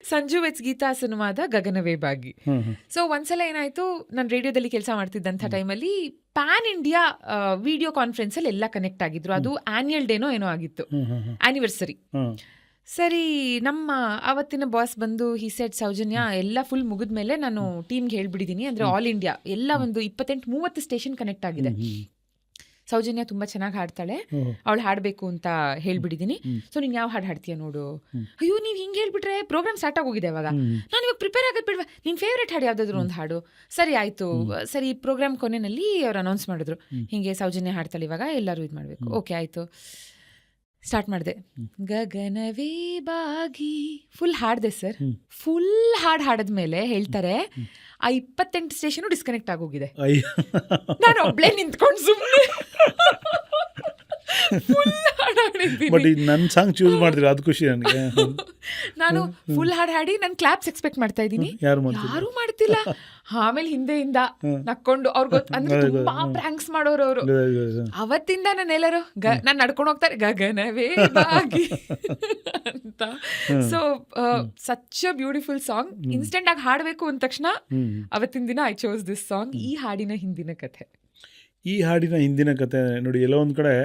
Sanju vets Geetha ಸಿನಿಮಾದ ಗಗನವೇ ಬಾಗಿ. So ಒಂದ್ಸಲ ಏನಾಯ್ತು, ನಾನು ರೇಡಿಯೋದಲ್ಲಿ ಕೆಲಸ ಮಾಡ್ತಿದ್ದಂಥ ಟೈಮಲ್ಲಿ ಪ್ಯಾನ್ ಇಂಡಿಯಾ ವಿಡಿಯೋ ಕಾನ್ಫರೆನ್ಸ್ ಅಲ್ಲಿ ಎಲ್ಲ ಕನೆಕ್ಟ್ ಆಗಿದ್ರು. ಅದು ಆನ್ಯುವಲ್ ಡೇನೋ ಏನೋ ಆಗಿತ್ತು, ಆನಿವರ್ಸರಿ. ಸರಿ, ನಮ್ಮ ಅವತ್ತಿನ ಬಾಸ್ ಬಂದು ಹಿ ಸೆಡ್, ಸೌಜನ್ಯ ಎಲ್ಲ ಫುಲ್ ಮುಗಿದ್ಮೇಲೆ ನಾನು ಟೀಮ್ಗೆ ಹೇಳ್ಬಿಟ್ಟಿದ್ದೀನಿ, ಅಂದ್ರೆ ಆಲ್ ಇಂಡಿಯಾ ಎಲ್ಲ ಒಂದು 28-30 ಸ್ಟೇಷನ್ ಕನೆಕ್ಟ್ ಆಗಿದೆ. ಸೌಜನ್ಯ ತುಂಬಾ ಚೆನ್ನಾಗಿ ಹಾಡ್ತಾಳೆ, ಅವಳು ಹಾಡಬೇಕು ಅಂತ ಹೇಳ್ಬಿಟ್ಟಿದ್ದೀನಿ. ಸೊ ನೀನು ಯಾವ ಹಾಡು ಹಾಡ್ತೀಯ ನೋಡು. ಅಯ್ಯೋ, ನೀವು ಹಿಂಗೆ ಹೇಳ್ಬಿಟ್ರೆ ಪ್ರೋಗ್ರಾಮ್ ಸ್ಟಾರ್ಟ್ ಆಗೋಗಿದೆ ಇವಾಗ, ನಾನು ಇವಾಗ ಪ್ರಿಪೇರ್ ಆಗೋದು ಬಿಡ್ವಾ, ನಿನ್ನ ಫೇವ್ರೇಟ್ ಹಾಡು ಯಾವುದಾದ್ರು ಒಂದು ಹಾಡು. ಸರಿ ಆಯಿತು. ಸರಿ, ಪ್ರೋಗ್ರಾಮ್ ಕೊನೆಯಲ್ಲಿ ಅವ್ರು ಅನೌನ್ಸ್ ಮಾಡಿದ್ರು, ಹಿಂಗೆ ಸೌಜನ್ಯ ಹಾಡ್ತಾಳೆ ಇವಾಗ, ಎಲ್ಲರೂ ಇದು ಮಾಡಬೇಕು. ಓಕೆ ಆಯಿತು, ಸ್ಟಾರ್ಟ್ ಮಾಡಿದೆ. ಗಗನವೇ ಬಾಗಿ ಫುಲ್ ಹಾಡಿದೆ ಸರ್. ಫುಲ್ ಹಾಡಿದ್ಮೇಲೆ ಹೇಳ್ತಾರೆ, ಆ 28 ಸ್ಟೇಷನು ಡಿಸ್ಕನೆಕ್ಟ್ ಆಗೋಗಿದೆ. ನಾನು ಒಬ್ಳೇ ನಿಂತ್ಕೊಂಡು ಸುಮ್ಮನೆ ನನ್ನ ಸಾಂಗ್ ಚೂಸ್ ಮಾಡಿದ್ರೆ ಅದು ಖುಷಿ ನನಗೆ. ನಾನು ಫುಲ್ ಹಾಡಿ ನಾನು ಕ್ಲಾಪ್ಸ್ ಎಕ್ಸ್ಪೆಕ್ಟ್ ಮಾಡ್ತಾ ಇದ್ದೀನಿ, ಯಾರು ಮಾಡ್ತಿಲ್ಲ. ಆಮೇಲೆ ಹಿಂದೆಯಿಂದ ನಕ್ಕೊಂಡು ಅವ್ರಿಗೆ ಅಂದ್ರೆ ತುಂಬಾ ಪ್ರ್ಯಾಂಕ್ಸ್ ಮಾಡೋರು ಅವರು. ಅವತ್ತಿಂದ ನಾನು ಎಲ್ಲರೂ ನಾನು ನಡ್ಕೊಂಡು ಹೋಗ್ತಾರೆ, ಗಗನವೇ ಬಾಗಿ ಅಂತ. So such a beautiful song. Instant ಆಗಿ ಹಾಡಬೇಕು ಅಂದ ತಕ್ಷಣ ಅವತ್ತಿನ ದಿನ ಐ ಚೋಸ್ ದಿಸ್ ಸಾಂಗ್. ಈ ಹಾಡಿನ ಹಿಂದಿನ ಕಥೆ ನೋಡಿ, ಎಲ್ಲೋ ಒಂದು ಕಡೆ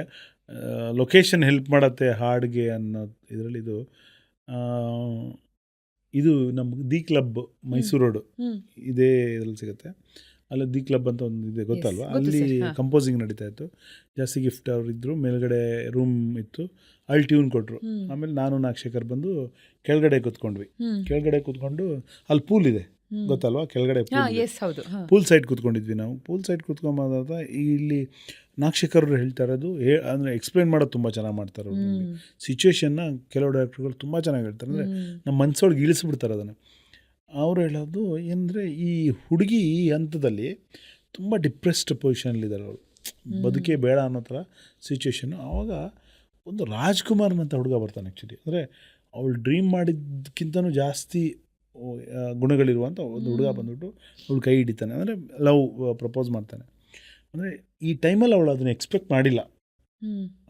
ಲೊಕೇಶನ್ ಹೆಲ್ಪ್ ಮಾಡತ್ತೆ ಹಾಡಿಗೆ ಅನ್ನೋ ಇದರಲ್ಲಿ ಇದು ನಮ್ಮ ದಿ ಕ್ಲಬ್ ಮೈಸೂರು ರೋಡು ಇದೇ ಇದರಲ್ಲಿ ಸಿಗುತ್ತೆ. ಅಲ್ಲಿ ದಿ ಕ್ಲಬ್ ಅಂತ ಒಂದು ಇದೆ, ಗೊತ್ತಲ್ವಾ? ಅಲ್ಲಿ ಕಂಪೋಸಿಂಗ್ ನಡೀತಾ ಇತ್ತು. ಜಾಸ್ತಿ ಗಿಫ್ಟ್ ಅವ್ರು ಇದ್ದರು, ಮೇಲ್ಗಡೆ ರೂಮ್ ಇತ್ತು, ಅಲ್ಲಿ ಟ್ಯೂನ್ ಕೊಟ್ಟರು. ಆಮೇಲೆ ನಾನು ನಾಗಶೇಖರ್ ಬಂದು ಕೆಳಗಡೆ ಕೂತ್ಕೊಂಡು ಅಲ್ಲಿ ಪೂಲ್ ಇದೆ, ಗೊತ್ತಲ್ವಾ? ಕೆಳಗಡೆ ಪೂಲ್ ಸೈಡ್ ಕೂತ್ಕೊಂಡಿದ್ವಿ ನಾವು. ಪೂಲ್ ಸೈಡ್ ಕೂತ್ಕೊಂಬಂದಾಗ ಇಲ್ಲಿ ನಾಗಶೇಖರ್ ಅವರು ಹೇಳ್ತಾ ಇರೋದು ಅಂದರೆ ಎಕ್ಸ್ಪ್ಲೇನ್ ಮಾಡೋದು ತುಂಬ ಚೆನ್ನಾಗಿ ಮಾಡ್ತಾರೆ ಅವರು. ಸಿಚುವೇಶನ್ನ ಕೆಲವು ಡೈರೆಕ್ಟರ್ಗಳು ತುಂಬ ಚೆನ್ನಾಗಿ ಹೇಳ್ತಾರೆ, ಅಂದರೆ ನಮ್ಮ ಮನಸ್ಸೊಳಗೆ ಇಳಿಸ್ಬಿಡ್ತಾರೆ ಅದನ್ನು. ಅವರು ಹೇಳೋದು ಏನಂದರೆ, ಈ ಹುಡುಗಿ ಈ ಹಂತದಲ್ಲಿ ತುಂಬ ಡಿಪ್ರೆಸ್ಡ್ ಪೊಸಿಷನಲ್ಲಿದ್ದಾರೆ ಅವರು, ಬದುಕೇ ಬೇಡ ಅನ್ನೋ ಥರ ಸಿಚುವೇಶನ್ನು. ಆವಾಗ ಒಂದು ರಾಜ್ಕುಮಾರ್ನಂತ ಹುಡುಗ ಬರ್ತಾನೆ. ಆ್ಯಕ್ಚುಲಿ ಅಂದರೆ ಅವಳು ಡ್ರೀಮ್ ಮಾಡಿದ್ದಕ್ಕಿಂತನೂ ಜಾಸ್ತಿ ಗುಣಗಳಿರುವಂಥ ಒಂದು ಹುಡುಗ ಬಂದ್ಬಿಟ್ಟು ಅವಳು ಕೈ ಹಿಡಿತಾನೆ, ಅಂದರೆ ಲವ್ ಪ್ರಪೋಸ್ ಮಾಡ್ತಾನೆ. ಅಂದರೆ ಈ ಟೈಮಲ್ಲಿ ಅವಳು ಅದನ್ನು ಎಕ್ಸ್ಪೆಕ್ಟ್ ಮಾಡಿಲ್ಲ,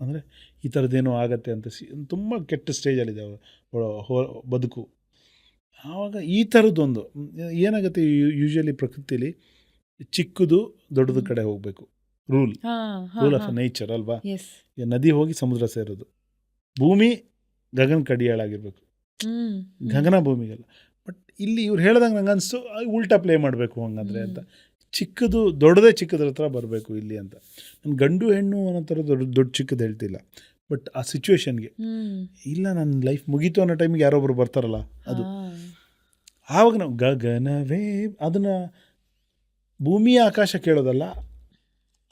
ಅಂದರೆ ಈ ಥರದ್ದೇನೋ ಆಗತ್ತೆ ಅಂತ. ತುಂಬ ಕೆಟ್ಟ ಸ್ಟೇಜಲ್ಲಿದೆ ಅವಳ ಬದುಕು. ಆವಾಗ ಈ ಥರದ್ದೊಂದು ಏನಾಗುತ್ತೆ, ಯೂಶ್ವಲಿ ಪ್ರಕೃತಿಲಿ ಚಿಕ್ಕದು ದೊಡ್ಡದ ಕಡೆ ಹೋಗಬೇಕು, ರೂಲ್ ಆಫ್ ನೇಚರ್ ಅಲ್ವಾ? ನದಿ ಹೋಗಿ ಸಮುದ್ರ ಸೇರೋದು, ಭೂಮಿ ಗಗನ ಕಡಿಯಾಳಾಗಿರ್ಬೇಕು, ಗಗನ ಭೂಮಿಗಲ್ಲ. ಬಟ್ ಇಲ್ಲಿ ಇವ್ರು ಹೇಳ್ದಂಗೆ ನಂಗೆ ಅನಿಸ್ತು, ಉಲ್ಟಾ ಪ್ಲೇ ಮಾಡಬೇಕು ಹಂಗಂದರೆ ಅಂತ. ದೊಡ್ಡದೇ ಚಿಕ್ಕದ್ರ ಹತ್ರ ಬರಬೇಕು ಇಲ್ಲಿ ಅಂತ. ನನ್ನ ಗಂಡು ಹೆಣ್ಣು ಅನ್ನೋ ಥರ ದೊಡ್ಡ ಚಿಕ್ಕದು ಹೇಳ್ತಿಲ್ಲ, ಬಟ್ ಆ ಸಿಚುವೇಶನ್ಗೆ ಇಲ್ಲ, ನನ್ನ ಲೈಫ್ ಮುಗೀತು ಅನ್ನೋ ಟೈಮಿಗೆ ಯಾರೊಬ್ಬರು ಬರ್ತಾರಲ್ಲ, ಅದು ಆವಾಗ ನಾವು ಗಗನವೇ ಅದನ್ನು ಭೂಮಿಯ ಆಕಾಶ ಕೇಳೋದಲ್ಲ,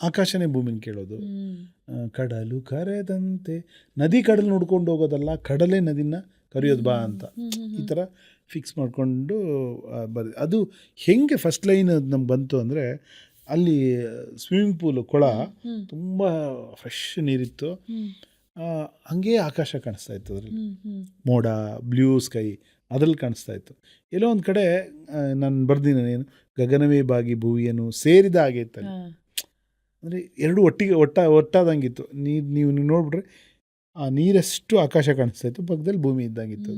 ಆಕಾಶನೇ ಭೂಮಿನ ಕೇಳೋದು. ಕಡಲು ಕರೆದಂತೆ ನದಿ ಕಡಲು ನೋಡ್ಕೊಂಡು ಹೋಗೋದಲ್ಲ, ಕಡಲೇ ನದಿನ ಕರೆಯೋದು ಬಾ ಅಂತ ಈ ಥರ ಫಿಕ್ಸ್ ಮಾಡಿಕೊಂಡು ಅದು ಹೆಂಗೆ ಫಸ್ಟ್ ಲೈನ್ ನಮ್ಗೆ ಬಂತು ಅಂದರೆ, ಅಲ್ಲಿ ಸ್ವಿಮ್ಮಿಂಗ್ ಪೂಲು, ಕೊಳ ತುಂಬ ಫ್ರೆಶ್ ನೀರಿತ್ತು, ಹಂಗೆ ಆಕಾಶ ಕಾಣಿಸ್ತಾ ಇತ್ತು, ಅದರಲ್ಲಿ ಮೋಡ, ಬ್ಲೂ ಸ್ಕೈ ಅದ್ರಲ್ಲಿ ಕಾಣಿಸ್ತಾ ಇತ್ತು. ಎಲ್ಲೋ ಒಂದು ಕಡೆ ನಾನು ಬರ್ದಿನ ಏನು, ಗಗನವೇ ಬಾಗಿ ಭೂವಿಯನ್ನು ಸೇರಿದ ಹಾಗೆ ಇತ್ತು. ಅಂದರೆ ಎರಡು ಒಟ್ಟಾದಂಗಿತ್ತು. ನೀವು ನೋಡ್ಬಿಟ್ರೆ ಆ ನೀರಷ್ಟು ಆಕಾಶ ಕಾಣಿಸ್ತಾ ಇತ್ತು, ಪಕ್ಕದಲ್ಲಿ ಭೂಮಿ ಇದ್ದಂಗಿತ್ತು.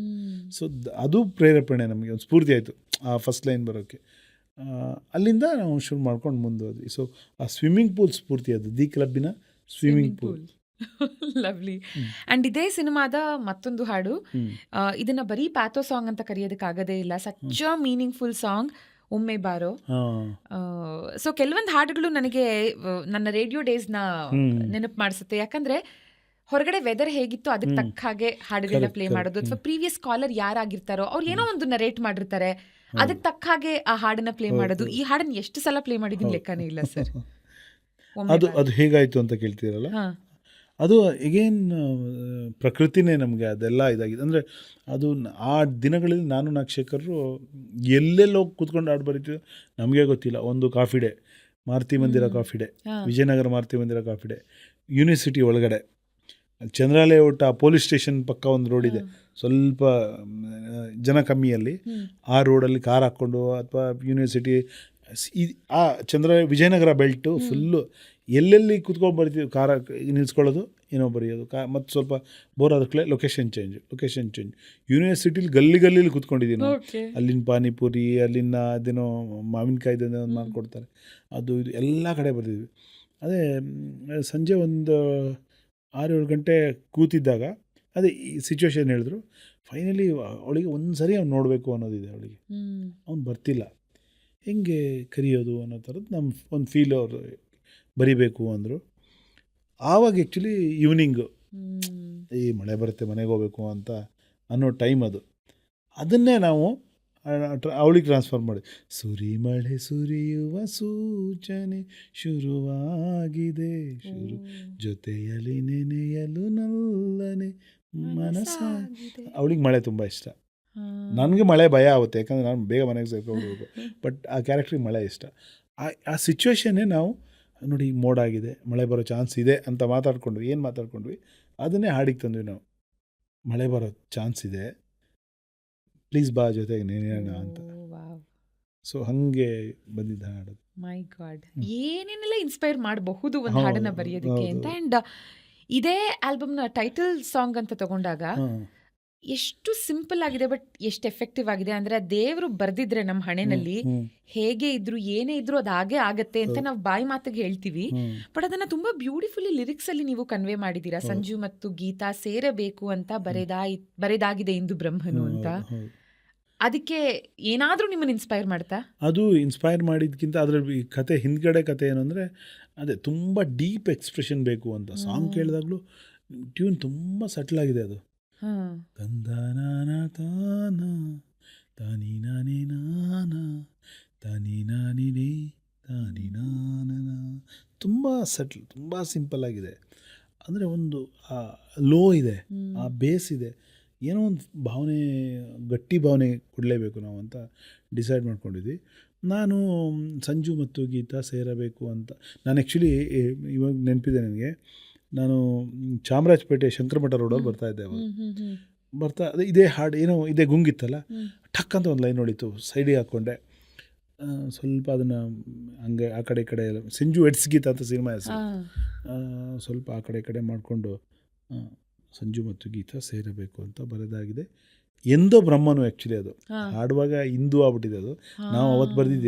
ಸೊ ಅದು ಪ್ರೇರೇಪಣೆ ನಮಗೆ, ಒಂದು ಸ್ಫೂರ್ತಿ ಆಯಿತು ಆ ಫಸ್ಟ್ ಲೈನ್ ಬರೋಕ್ಕೆ. ಅಲ್ಲಿಂದ ನಾವು ಶುರು ಮಾಡ್ಕೊಂಡು ಮುಂದುವದ್ವಿ. ಸೊ ಆ ಸ್ವಿಮ್ಮಿಂಗ್ ಪೂಲ್ ಸ್ಫೂರ್ತಿ, ಅದು ದಿ ಕ್ಲಬ್ಬಿನ ಸ್ವಿಮ್ಮಿಂಗ್ ಪೂಲ್. ಲವ್ಲಿ. ಅಂಡ್ ಇದೇ ಸಿನಿಮಾದ ಮತ್ತೊಂದು ಹಾಡು, ಇದನ್ನ ಬರೀ ಪ್ಯಾಥೋ ಸಾಂಗ್ ಅಂತ ಕರೆಯೋದಕ್ಕಾಗದೇ ಇಲ್ಲ, ಸಚ್ ಅ ಮೀನಿಂಗ್ಫುಲ್ ಸಾಂಗ್, ಒಮ್ಮೆ ಬಾರೋ. ಸೊ ಕೆಲವೊಂದು ಹಾಡುಗಳು ನನಗೆ ನನ್ನ ರೇಡಿಯೋ ಡೇಸ್ನ ನೆನಪು ಮಾಡಿಸುತ್ತೆ. ಯಾಕಂದ್ರೆ ಹೊರಗಡೆ ವೆದರ್ ಹೇಗಿತ್ತು ಅದಕ್ಕೆ ತಕ್ಕ ಹಾಗೆ ಹಾಡುಗಳನ್ನ ಪ್ಲೇ ಮಾಡೋದು, ಅಥವಾ ಪ್ರೀವಿಯಸ್ ಕಾಲರ್ ಯಾರಾಗಿರ್ತಾರೋ ಅವ್ರು ಏನೋ ಒಂದು ನರೇಟ್ ಮಾಡಿರ್ತಾರೆ, ಅದಕ್ಕೆ ತಕ್ಕ ಹಾಗೆ ಆ ಹಾಡನ್ನ ಪ್ಲೇ ಮಾಡೋದು. ಈ ಹಾಡನ್ನ ಎಷ್ಟು ಸಲ ಪ್ಲೇ ಮಾಡಿದ್ದೀನಿ ಲೆಕ್ಕನೇ ಇಲ್ಲ ಸರ್. ಅದು ಹೇಗಾಯಿತು ಅಂತ ಕೇಳ್ತೀರಲ್ಲ, ಅದು ಎಗೇನ್ ಪ್ರಕೃತಿನೇ ನಮಗೆ ಅದೆಲ್ಲ ಇದಾಗಿದೆ. ಅಂದರೆ ಅದು ಆ ದಿನಗಳಲ್ಲಿ ನಾನು ನಾಗಶೇಖರರು ಎಲ್ಲೆಲ್ಲೋ ಕೂತ್ಕೊಂಡು ಹಾಡು ಬರೀತೀವಿ ನಮಗೆ ಗೊತ್ತಿಲ್ಲ. ಒಂದು ಕಾಫಿ ಡೇ, ಮಾರುತಿ ಮಂದಿರ ಕಾಫಿ ಡೇ, ವಿಜಯನಗರ ಮಾರುತಿ ಮಂದಿರ ಕಾಫಿ ಡೇ, ಯೂನಿವರ್ಸಿಟಿ ಒಳಗಡೆ, ಚಂದ್ರಾಲಯ ಒಟ್ಟ ಪೊಲೀಸ್ ಸ್ಟೇಷನ್ ಪಕ್ಕ ಒಂದು ರೋಡ್ ಇದೆ, ಸ್ವಲ್ಪ ಜನ ಕಮ್ಮಿಯಲ್ಲಿ, ಆ ರೋಡಲ್ಲಿ ಕಾರ್ ಹಾಕ್ಕೊಂಡು, ಅಥವಾ ಯೂನಿವರ್ಸಿಟಿ ಆ ವಿಜಯನಗರ ಬೆಲ್ಟು ಫುಲ್ಲು ಎಲ್ಲೆಲ್ಲಿ ಕೂತ್ಕೊಂಡು ಬರ್ತೀವಿ, ಕಾರ ನಿಲ್ಲಿಸ್ಕೊಳ್ಳೋದು ಏನೋ ಬರೆಯೋದು ಮತ್ತು ಸ್ವಲ್ಪ ಬೋರ್ ಆದಕ್ಕಲೇ ಲೊಕೇಶನ್ ಚೇಂಜ್ ಯೂನಿವರ್ಸಿಟಿಲಿ ಗಲ್ಲಿಲಿ ಕೂತ್ಕೊಂಡಿದ್ದೀವಿ ನಾವು. ಓಕೆ. ಅಲ್ಲಿನ ಪಾನಿಪುರಿ, ಅಲ್ಲಿನ ಅದೇನೋ ಮಾವಿನಕಾಯ್ದು ಮಾಡ್ಕೊಡ್ತಾರೆ, ಅದು ಇದು ಎಲ್ಲ ಕಡೆ ಬರ್ತಿದ್ವಿ. ಅದೇ ಸಂಜೆ ಒಂದು 6-7 ಗಂಟೆ ಕೂತಿದ್ದಾಗ ಅದೇ ಈ ಸಿಚುವೇಶನ್ ಹೇಳಿದ್ರು. ಫೈನಲಿ ಅವಳಿಗೆ ಒಂದು ಸರಿ ಅವ್ನು ನೋಡಬೇಕು ಅನ್ನೋದಿದೆ ಅವಳಿಗೆ. ಅವ್ನು ಬರ್ತಿಲ್ಲ, ಹೆಂಗೆ ಕರೆಯೋದು ಅನ್ನೋ ಥರದ್ದು ನಮ್ಮ ಒಂದು ಫೀಲ್. ಅವರು ಬರಿಬೇಕು ಅಂದರು. ಆವಾಗ ಆ್ಯಕ್ಚುಲಿ ಈವ್ನಿಂಗು ಈ ಮಳೆ ಬರುತ್ತೆ ಮನೆಗೆ ಹೋಗ್ಬೇಕು ಅಂತ ಅನ್ನೋ ಟೈಮ್ ಅದು. ಅದನ್ನೇ ನಾವು ಅವಳಿಗೆ ಟ್ರಾನ್ಸ್ಫರ್ ಮಾಡಿ, ಸುರಿಮಳೆ ಸುರಿಯುವ ಸೂಚನೆ ಶುರುವಾಗಿದೆ, ಜೊತೆಯಲ್ಲಿ ನೆನೆಯಲು ನಲ್ಲನೆ ಮನಸ್ಸಾಗಿದೆ. ಅವಳಿಗೆ ಮಳೆ ತುಂಬ ಇಷ್ಟ, ನನಗೆ ಮಳೆ ಭಯ ಆಗುತ್ತೆ, ಯಾಕಂದರೆ ನಾನು ಬೇಗ ಮನೆಗೆ ಸೇರ್ಕೊಳ್ಬೇಕು. ಬಟ್ ಆ ಕ್ಯಾರೆಕ್ಟ್ರಿಗೆ ಮಳೆ ಇಷ್ಟ. ಆ ಸಿಚುವೇಶನ್ನೇ ನಾವು ನೋಡಿ ಮೋಡ ಆಗಿದೆ, ಮಳೆ ಬರೋ ಚಾನ್ಸ್ ಇದೆ ಅಂತ ಮಾತಾಡ್ಕೊಂಡ್ವಿ. ಅದನ್ನೇ ಹಾಡಿಗೆ ತಂದ್ವಿ ನಾವು. ಮಳೆ ಬರೋ ಚಾನ್ಸ್ ಇದೆ, ಪ್ಲೀಸ್ ಬಾ ಜೊತೆಗೆ ನೆನೆಯೋಣ ಅಂತ. ಸೊ ಹಾಗೆ ಬಂದಿದ್ದ ಹಾಡು. ಮೈ ಗಾಡ್, ಏನೇನೆಲ್ಲ ಇನ್ಸ್ಪೈರ್ ಮಾಡಬಹುದು ಒಂದು ಹಾಡನ್ನ ಬರೆಯೋದಕ್ಕೆ ಅಂತ. ಆ್ಯಂಡ್ ಇದೇ ಆಲ್ಬಮ್ನ ಟೈಟಲ್ ಸಾಂಗ್ ಅಂತ ತಗೊಂಡಾಗ ಎಷ್ಟು ಸಿಂಪಲ್ ಆಗಿದೆ, ಬಟ್ ಎಷ್ಟು ಎಫೆಕ್ಟಿವ್ ಆಗಿದೆ ಅಂದರೆ, ದೇವರು ಬರ್ದಿದ್ರೆ ನಮ್ಮ ಹಣೆನಲ್ಲಿ ಹೇಗೆ ಇದ್ರು ಏನೇ ಇದ್ರು ಅದು ಹಾಗೆ ಆಗತ್ತೆ ಅಂತ ನಾವು ಬಾಯಿ ಮಾತಿಗೆ ಹೇಳ್ತೀವಿ. ಬಟ್ ಅದನ್ನ ತುಂಬಾ ಬ್ಯೂಟಿಫುಲಿ ಲಿರಿಕ್ಸ್ ಅಲ್ಲಿ ನೀವು ಕನ್ವೆ ಮಾಡಿದ್ದೀರಾ. ಸಂಜು ಮತ್ತು ಗೀತಾ ಸೇರಬೇಕು ಅಂತ ಬರೆದಾಗಿದೆ ಇಂದು ಬ್ರಹ್ಮನು ಅಂತ. ಅದಕ್ಕೆ ಏನಾದರೂ ನಿಮ್ಮನ್ನು ಇನ್ಸ್ಪೈರ್ ಮಾಡ್ತಾ? ಅದು ಇನ್ಸ್ಪೈರ್ ಮಾಡಿದ್ಕಿಂತ ಅದರಲ್ಲಿ ಕತೆ ಹಿಂದ್ಗಡೆ ಕತೆ ಏನು ಅಂದರೆ, ಅದೇ ತುಂಬ ಡೀಪ್ ಎಕ್ಸ್ಪ್ರೆಷನ್ ಬೇಕು ಅಂತ. ಸಾಂಗ್ ಕೇಳಿದಾಗಲೂ ಟ್ಯೂನ್ ತುಂಬ ಸಟ್ಲಾಗಿದೆ ಅದು. ತಂದಾನ ತಾನ ತಾನಿ ನಾನೇ ನಾನ ತಾನಿ ನಾನಿನೇ ತಾನಿ ನಾನನ, ತುಂಬ ಸಟ್ಲ್, ತುಂಬ ಸಿಂಪಲ್ ಆಗಿದೆ. ಅಂದರೆ ಒಂದು ಲೋ ಇದೆ, ಆ ಬೇಸ್ ಇದೆ, ಏನೋ ಒಂದು ಭಾವನೆ, ಗಟ್ಟಿ ಭಾವನೆ ಕೊಡಲೇಬೇಕು ನಾವು ಅಂತ ಡಿಸೈಡ್ ಮಾಡ್ಕೊಂಡಿದ್ವಿ. ನಾನು ಸಂಜು ಮತ್ತು ಗೀತಾ ಸೇರಬೇಕು ಅಂತ ನಾನು ಆ್ಯಕ್ಚುಲಿ ಇವಾಗ ನೆನಪಿದೆ ನನಗೆ. ನಾನು ಚಾಮರಾಜಪೇಟೆ ಶಂಕರಮಠ ರೋಡಲ್ಲಿ ಬರ್ತಾಯಿದ್ದೆ ಅವಾಗ. ಅದೇ ಇದೇ ಹಾಡು ಏನೋ ಇದೇ ಗುಂಗಿತ್ತಲ್ಲ, ಠಕ್ ಅಂತ ಒಂದು ಲೈನ್ ಹೊಡಿತು, ಸೈಡಿಗೆ ಹಾಕ್ಕೊಂಡೆ. ಸ್ವಲ್ಪ ಅದನ್ನು ಹಂಗೆ ಆ ಕಡೆ ಈ ಕಡೆ ಎಲ್ಲ ಸಂಜು ಎಡ್ಸ್ ಗೀತಾ ಅಂತ ಸಿನಿಮಾ ಹೆಸರು, ಸ್ವಲ್ಪ ಆ ಕಡೆ ಈ ಕಡೆ ಮಾಡಿಕೊಂಡು ಸಂಜು ಮತ್ತು ಗೀತಾ ಸೇರಬೇಕು ಅಂತ ಬರೆದಾಗಿದೆ. ಎಂದೋ ಬ್ರಹ್ಮನು ಆ್ಯಕ್ಚುಲಿ ಅದು ಹಾಡುವಾಗ ಇಂದು ಆಗ್ಬಿಟ್ಟಿದೆ ಅದು. ನಾವು ಅವತ್ತು ಬರೆದಿದ್ದು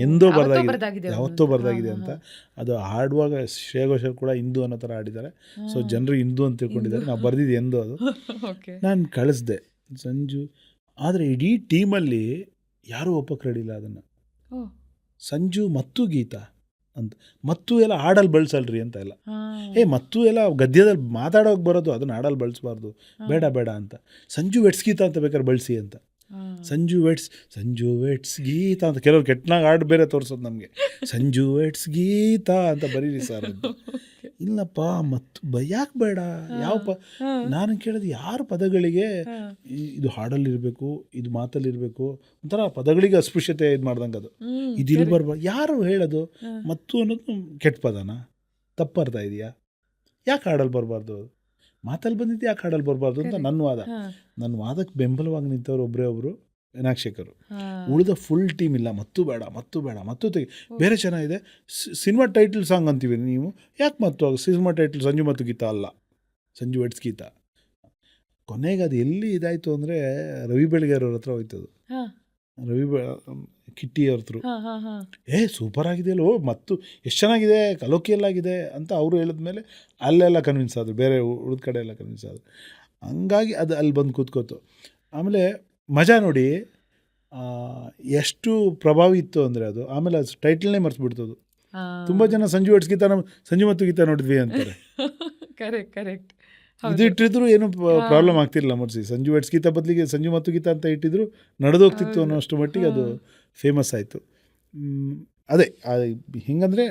ಎಂದೋ ಬರೆದಾಗಿದೆ, ಯಾವತ್ತೋ ಬರೆದಾಗಿದೆ ಅಂತ. ಅದು ಹಾಡುವಾಗ ಶ್ರೇಯಾ ಘೋಷಾಲ್ ಕೂಡ ಇಂದು ಅನ್ನೋ ಥರ ಹಾಡಿದ್ದಾರೆ. ಸೊ ಜನರು ಇಂದು ಅಂತ ತಿಳ್ಕೊಂಡಿದ್ದಾರೆ, ನಾವು ಬರೆದಿದ್ದು ಎಂದೋ ಅದು. ನಾನು ಕಳಿಸ್ದೆ ಸಂಜು, ಆದರೆ ಇಡೀ ಟೀಮಲ್ಲಿ ಯಾರೂ ಒಪ್ಪಕ್ಕೆ ರೆಡಿ ಇಲ್ಲ ಅದನ್ನು. ಸಂಜು ಮತ್ತು ಗೀತಾ ಅಂತ, ಮತ್ತು ಎಲ್ಲ ಹಾಡಲ್ಲಿ ಬಳಸಲ್ರಿ ಅಂತ ಎಲ್ಲ. ಮತ್ತು ಎಲ್ಲ ಗದ್ಯದಲ್ಲಿ ಮಾತಾಡೋಕೆ ಬರೋದು, ಅದನ್ನು ಹಾಡಲ್ಲಿ ಬಳಸಬಾರ್ದು, ಬೇಡ ಅಂತ. ಸಂಜು ವೆಟ್ಸ್ ಗೀತಾ ಅಂತ ಬೇಕಾದ್ರೆ ಬಳಸಿ ಅಂತ. ಸಂಜು ವೆಟ್ಸ್ ಗೀತಾ ಅಂತ ಕೆಲವ್ರು ಕೆಟ್ಟನಾಗ ಹಾಡು ಬೇರೆ ತೋರಿಸೋದು ನಮಗೆ. ಸಂಜು ವೆಟ್ಸ್ ಗೀತಾ ಅಂತ ಬರೀರಿ ಸರ್ ಅಂತ. ಇಲ್ಲಪ್ಪ, ಮತ್ತು ಯಾಕೆ ಬೇಡ, ನಾನು ಕೇಳೋದು ಯಾರು ಪದಗಳಿಗೆ ಇದು ಹಾಡಲ್ಲಿರಬೇಕು, ಇದು ಮಾತಲ್ಲಿರಬೇಕು, ಒಂಥರ ಪದಗಳಿಗೆ ಅಸ್ಪೃಶ್ಯತೆ ಇದು ಮಾಡ್ದಂಗೆ ಅದು. ಇದಿಲ್ಲಿ ಬರ್ಬಾರ್ದು, ಯಾರು ಹೇಳೋದು ಮತ್ತು ಅನ್ನೋದು ಕೆಟ್ಟ ಪದನ, ತಪ್ಪರ್ಥ ಇದೆಯಾ? ಯಾಕೆ ಹಾಡಲ್ಲಿ ಬರಬಾರ್ದು, ಮಾತಲ್ಲಿ ಬಂದಿದ್ದು ಯಾಕೆ ಹಾಡಲ್ಲಿ ಬರಬಾರ್ದು ಅಂತ ನನ್ನ ವಾದಕ್ಕೆ ಬೆಂಬಲವಾಗಿ ನಿಂತವ್ರು ಒಬ್ಬರೇ ಒಬ್ಬರು ವಿನಾಕ್ಷಕರು. ಉಳಿದ ಫುಲ್ ಟೀಮ್ ಇಲ್ಲ, ಮತ್ತು ತೆಗಿ, ಬೇರೆ ಚೆನ್ನಾಗಿದೆ. ಸಿನಿಮಾ ಟೈಟಲ್ ಸಾಂಗ್ ಅಂತೀವಿ ನೀವು, ಯಾಕೆ ಮತ್ತು ಸಿನಿಮಾ ಟೈಟಲ್ ಸಂಜು ಮತ್ತು ಗೀತಾ ಅಲ್ಲ, ಸಂಜು ವೆಟ್ಸ್ ಗೀತಾ. ಕೊನೆಗೆ ಅದು ಎಲ್ಲಿ ಇದಾಯಿತು ಅಂದರೆ ರವಿ ಬೆಳಗೆರೆ ಅವ್ರ ಹತ್ರ ಹೋಯ್ತದು. ಕಿಟ್ಟಿ ಅವ್ರ ಹತ್ರ ಸೂಪರ್ ಆಗಿದೆಯಲ್ಲೋ, ಮತ್ತು ಎಷ್ಟು ಚೆನ್ನಾಗಿದೆ, ಕಲೋಕಿಯಲ್ಲಾಗಿದೆ ಅಂತ ಅವರು ಹೇಳಿದ್ಮೇಲೆ ಅಲ್ಲೆಲ್ಲ ಕನ್ವಿನ್ಸ್ ಆದರು, ಬೇರೆ ಉಳಿದ ಕಡೆ ಎಲ್ಲ ಕನ್ವಿನ್ಸ್ ಆದರು. ಹಂಗಾಗಿ ಅದು ಅಲ್ಲಿ ಬಂದು ಕೂತ್ಕೋತು. ಆಮೇಲೆ ಮಜಾ ನೋಡಿ ಎಷ್ಟು ಪ್ರಭಾವಿ ಇತ್ತು ಅಂದರೆ ಅದು. ಆಮೇಲೆ ಅದು ಟೈಟಲ್ನೇ ಮರ್ಸ್ಬಿಡ್ತದು. ತುಂಬ ಜನ ಸಂಜು ವೆಟ್ಸ್ ಗೀತಾ, ಸಂಜು ಮತ್ತು ಗೀತಾ ನೋಡಿದ್ವಿ ಅಂತಾರೆ. ಕರೆಕ್ಟ್. ಇದು ಇಟ್ಟಿದ್ರು ಏನು ಪ್ರಾಬ್ಲಮ್ ಆಗ್ತಿರಲಿಲ್ಲ ಮರ್ಸಿ. ಸಂಜು ವೆಟ್ಸ್ ಗೀತಾ ಬದಲಿಗೆ ಸಂಜು ಮತ್ತು ಗೀತಾ ಅಂತ ಇಟ್ಟಿದ್ರು ನಡೆದೋಗ್ತಿತ್ತು ಅನ್ನೋಷ್ಟು ಮಟ್ಟಿಗೆ ಅದು ಫೇಮಸ್ ಆಯಿತು. ಅದೇ ಹಿಂಗಂದರೆ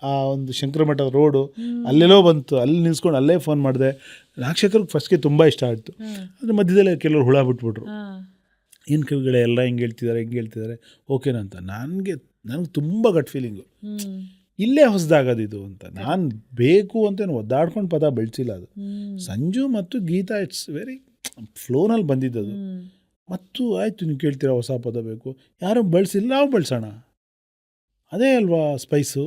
ಆ ಒಂದು ಶಂಕರಮಠ ರೋಡು ಅಲ್ಲೆಲ್ಲೋ ಬಂತು, ಅಲ್ಲಿ ನಿಲ್ಸ್ಕೊಂಡು ಅಲ್ಲೇ ಫೋನ್ ಮಾಡಿದೆ. ನಾಕ್ಷಕರಿಗೆ ಫಸ್ಟ್ಗೆ ತುಂಬ ಇಷ್ಟ ಆಯಿತು. ಅಂದರೆ ಮಧ್ಯದಲ್ಲೇ ಕೆಲವರು ಹುಳ ಬಿಟ್ಬಿಟ್ರು, ಏನು ಕವಿಗಳೇ ಎಲ್ಲ ಹೆಂಗೆ ಹೇಳ್ತಿದ್ದಾರೆ ಓಕೆನಾ ಅಂತ. ನನಗೆ ತುಂಬ ಗಟ್ ಫೀಲಿಂಗು, ಇಲ್ಲೇ ಹೊಸದಾಗೋದಿದು ಅಂತ. ನಾನು ಬೇಕು ಅಂತೇನು ಒದ್ದಾಡ್ಕೊಂಡು ಪದ ಬೆಳೆಸಿಲ್ಲ ಅದು. ಸಂಜು ಮತ್ತು ಗೀತಾ ಇಟ್ಸ್ ವೆರಿ ಫ್ಲೋನಲ್ಲಿ ಬಂದಿದ್ದದು. ಮತ್ತು ಆಯಿತು, ನೀವು ಕೇಳ್ತೀರಾ ಹೊಸ ಪದ ಬೇಕು, ಯಾರೂ ಬಳಸಿಲ್ಲ, ನಾವು ಬಳಸೋಣ, ಅದೇ ಅಲ್ವಾ ಸ್ಪೈಸು.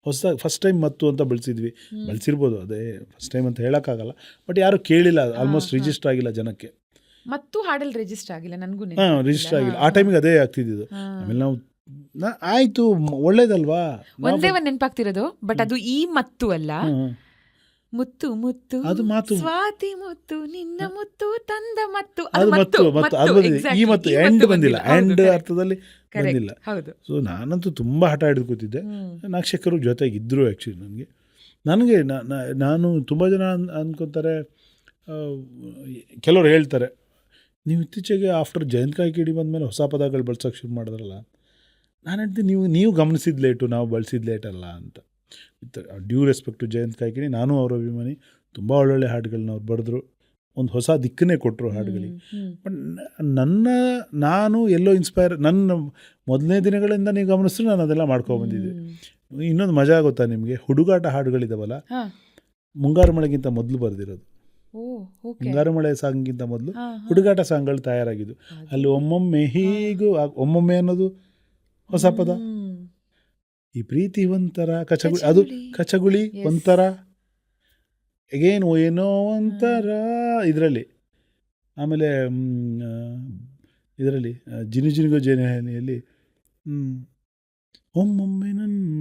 ಹೊಸದಾಗಿ ಫಸ್ಟ್ ಟೈಮ್ ಮತ್ತು ಅಂತ ಬಳಸಿದ್ವಿ, ಬಳಸಿರ್ಬೋದು, ಅದೇ ಫಸ್ಟ್ ಟೈಮ್ ಅಂತ ಹೇಳೋಕ್ಕಾಗಲ್ಲ, ಬಟ್ ಯಾರೂ ಕೇಳಿಲ್ಲ, ಆಲ್ಮೋಸ್ಟ್ ರಿಜಿಸ್ಟರ್ ಆಗಿಲ್ಲ ಜನಕ್ಕೆ. ಮತ್ತು ಹಾಡಲ್ಲಿ ರಿಜಿಸ್ಟರ್ ಆಗಿಲ್ಲ, ನನಗೂ ಹಾಂ, ರಿಜಿಸ್ಟರ್ ಆಗಿಲ್ಲ. ಆ ಟೈಮಿಗೆ ಅದೇ ಆಗ್ತಿದ್ದು. ಆಮೇಲೆ ನಾವು ಆಯಿತು, ಒಳ್ಳೇದಲ್ವಾ. ಒಂದೇ ಒಂದು ನೆನಪಾಗ್ತಿರೋದು, ಬಟ್ ಅದು ಈ ಮತ್ತು ಅಲ್ಲ, ಮುತ್ತು ಮುತ್ತು ಅದು ಮಾತು, ಸ್ವಾತಿ ಮುತ್ತು ನಿನ್ನ ಮುತ್ತು ತಂದ ಮತ್ತು ಅದು ಮತ್ತು ಅದು ಬಂದಿದೆ. ಈ ಮತ್ತು ಎಂಡ್ ಬಂದಿಲ್ಲ, ಎಂಡ್ ಅರ್ಥದಲ್ಲಿ ಬಂದಿಲ್ಲ. ಹೌದು. ಸೊ ನಾನಂತೂ ತುಂಬ ಹಠ ಹಿಡಿದು ಕೂತಿದ್ದೆ. ನಾಕ್ಷಕರು ಜೊತೆಗಿದ್ದರು ಆ್ಯಕ್ಚುಲಿ. ನನಗೆ ನಾನು ತುಂಬ ಜನ ಅಂದ್ಕೊತಾರೆ, ಕೆಲವರು ಹೇಳ್ತಾರೆ, ನೀವು ಇತ್ತೀಚೆಗೆ ಆಫ್ಟರ್ ಜಯಂತ್ ಕಾಯ್ಕಿಡಿ ಬಂದಮೇಲೆ ಹೊಸ ಪದಗಳು ಬಳಸೋಕೆ ಶುರು ಮಾಡಿದ್ರಲ್ಲ. ನಾನು ಹೇಳ್ತೀನಿ, ನೀವು ಗಮನಿಸಿದ ಲೇಟು, ನಾವು ಬಳಸಿದ ಲೇಟಲ್ಲ ಅಂತ. With due respect to Jayant Kaikini, ನಾನು ಅವರ ಅಭಿಮಾನಿ. ತುಂಬ ಒಳ್ಳೊಳ್ಳೆ ಹಾಡುಗಳನ್ನ ಅವ್ರು ಬರೆದ್ರು, ಒಂದು ಹೊಸ ದಿಕ್ಕನ್ನೇ ಕೊಟ್ಟರು ಹಾಡುಗಳಿಗೆ. ಬಟ್ ನಾನು ಎಲ್ಲೋ ಇನ್ಸ್ಪೈರ್, ನನ್ನ ಮೊದಲನೇ ದಿನಗಳಿಂದ ನೀವು ಗಮನಿಸಿದ್ರು ನಾನು ಅದೆಲ್ಲ ಮಾಡ್ಕೊಬಂದಿದ್ದೆ. ಇನ್ನೊಂದು ಮಜಾ ಗೊತ್ತಾ ನಿಮಗೆ, ಹುಡುಗಾಟ ಹಾಡುಗಳಿದಾವಲ್ಲ, ಮುಂಗಾರು ಮಳೆಗಿಂತ ಮೊದಲು ಬರೆದಿರೋದು. ಮುಂಗಾರು ಮಳೆ ಸಾಂಗಿಂತ ಮೊದಲು ಹುಡುಗಾಟ ಸಾಂಗ್ಗಳು ತಯಾರಾಗಿದ್ದು. ಅಲ್ಲಿ ಒಮ್ಮೊಮ್ಮೆ ಹೀಗೂ, ಒಮ್ಮೊಮ್ಮೆ ಅನ್ನೋದು ಹೊಸ ಪದ. ಈ ಪ್ರೀತಿ ಒಂಥರ ಕಚಗುಳಿ, ಅದು ಕಚಗುಳಿ ಒಂಥರ, ಎಗೇನು ಏನೋ ಒಂಥರ ಇದರಲ್ಲಿ. ಆಮೇಲೆ ಇದರಲ್ಲಿ ಜಿನು ಜಿನುಗೋ ಜೇನೆಯಲ್ಲಿ ಒಮ್ಮೊಮ್ಮೆ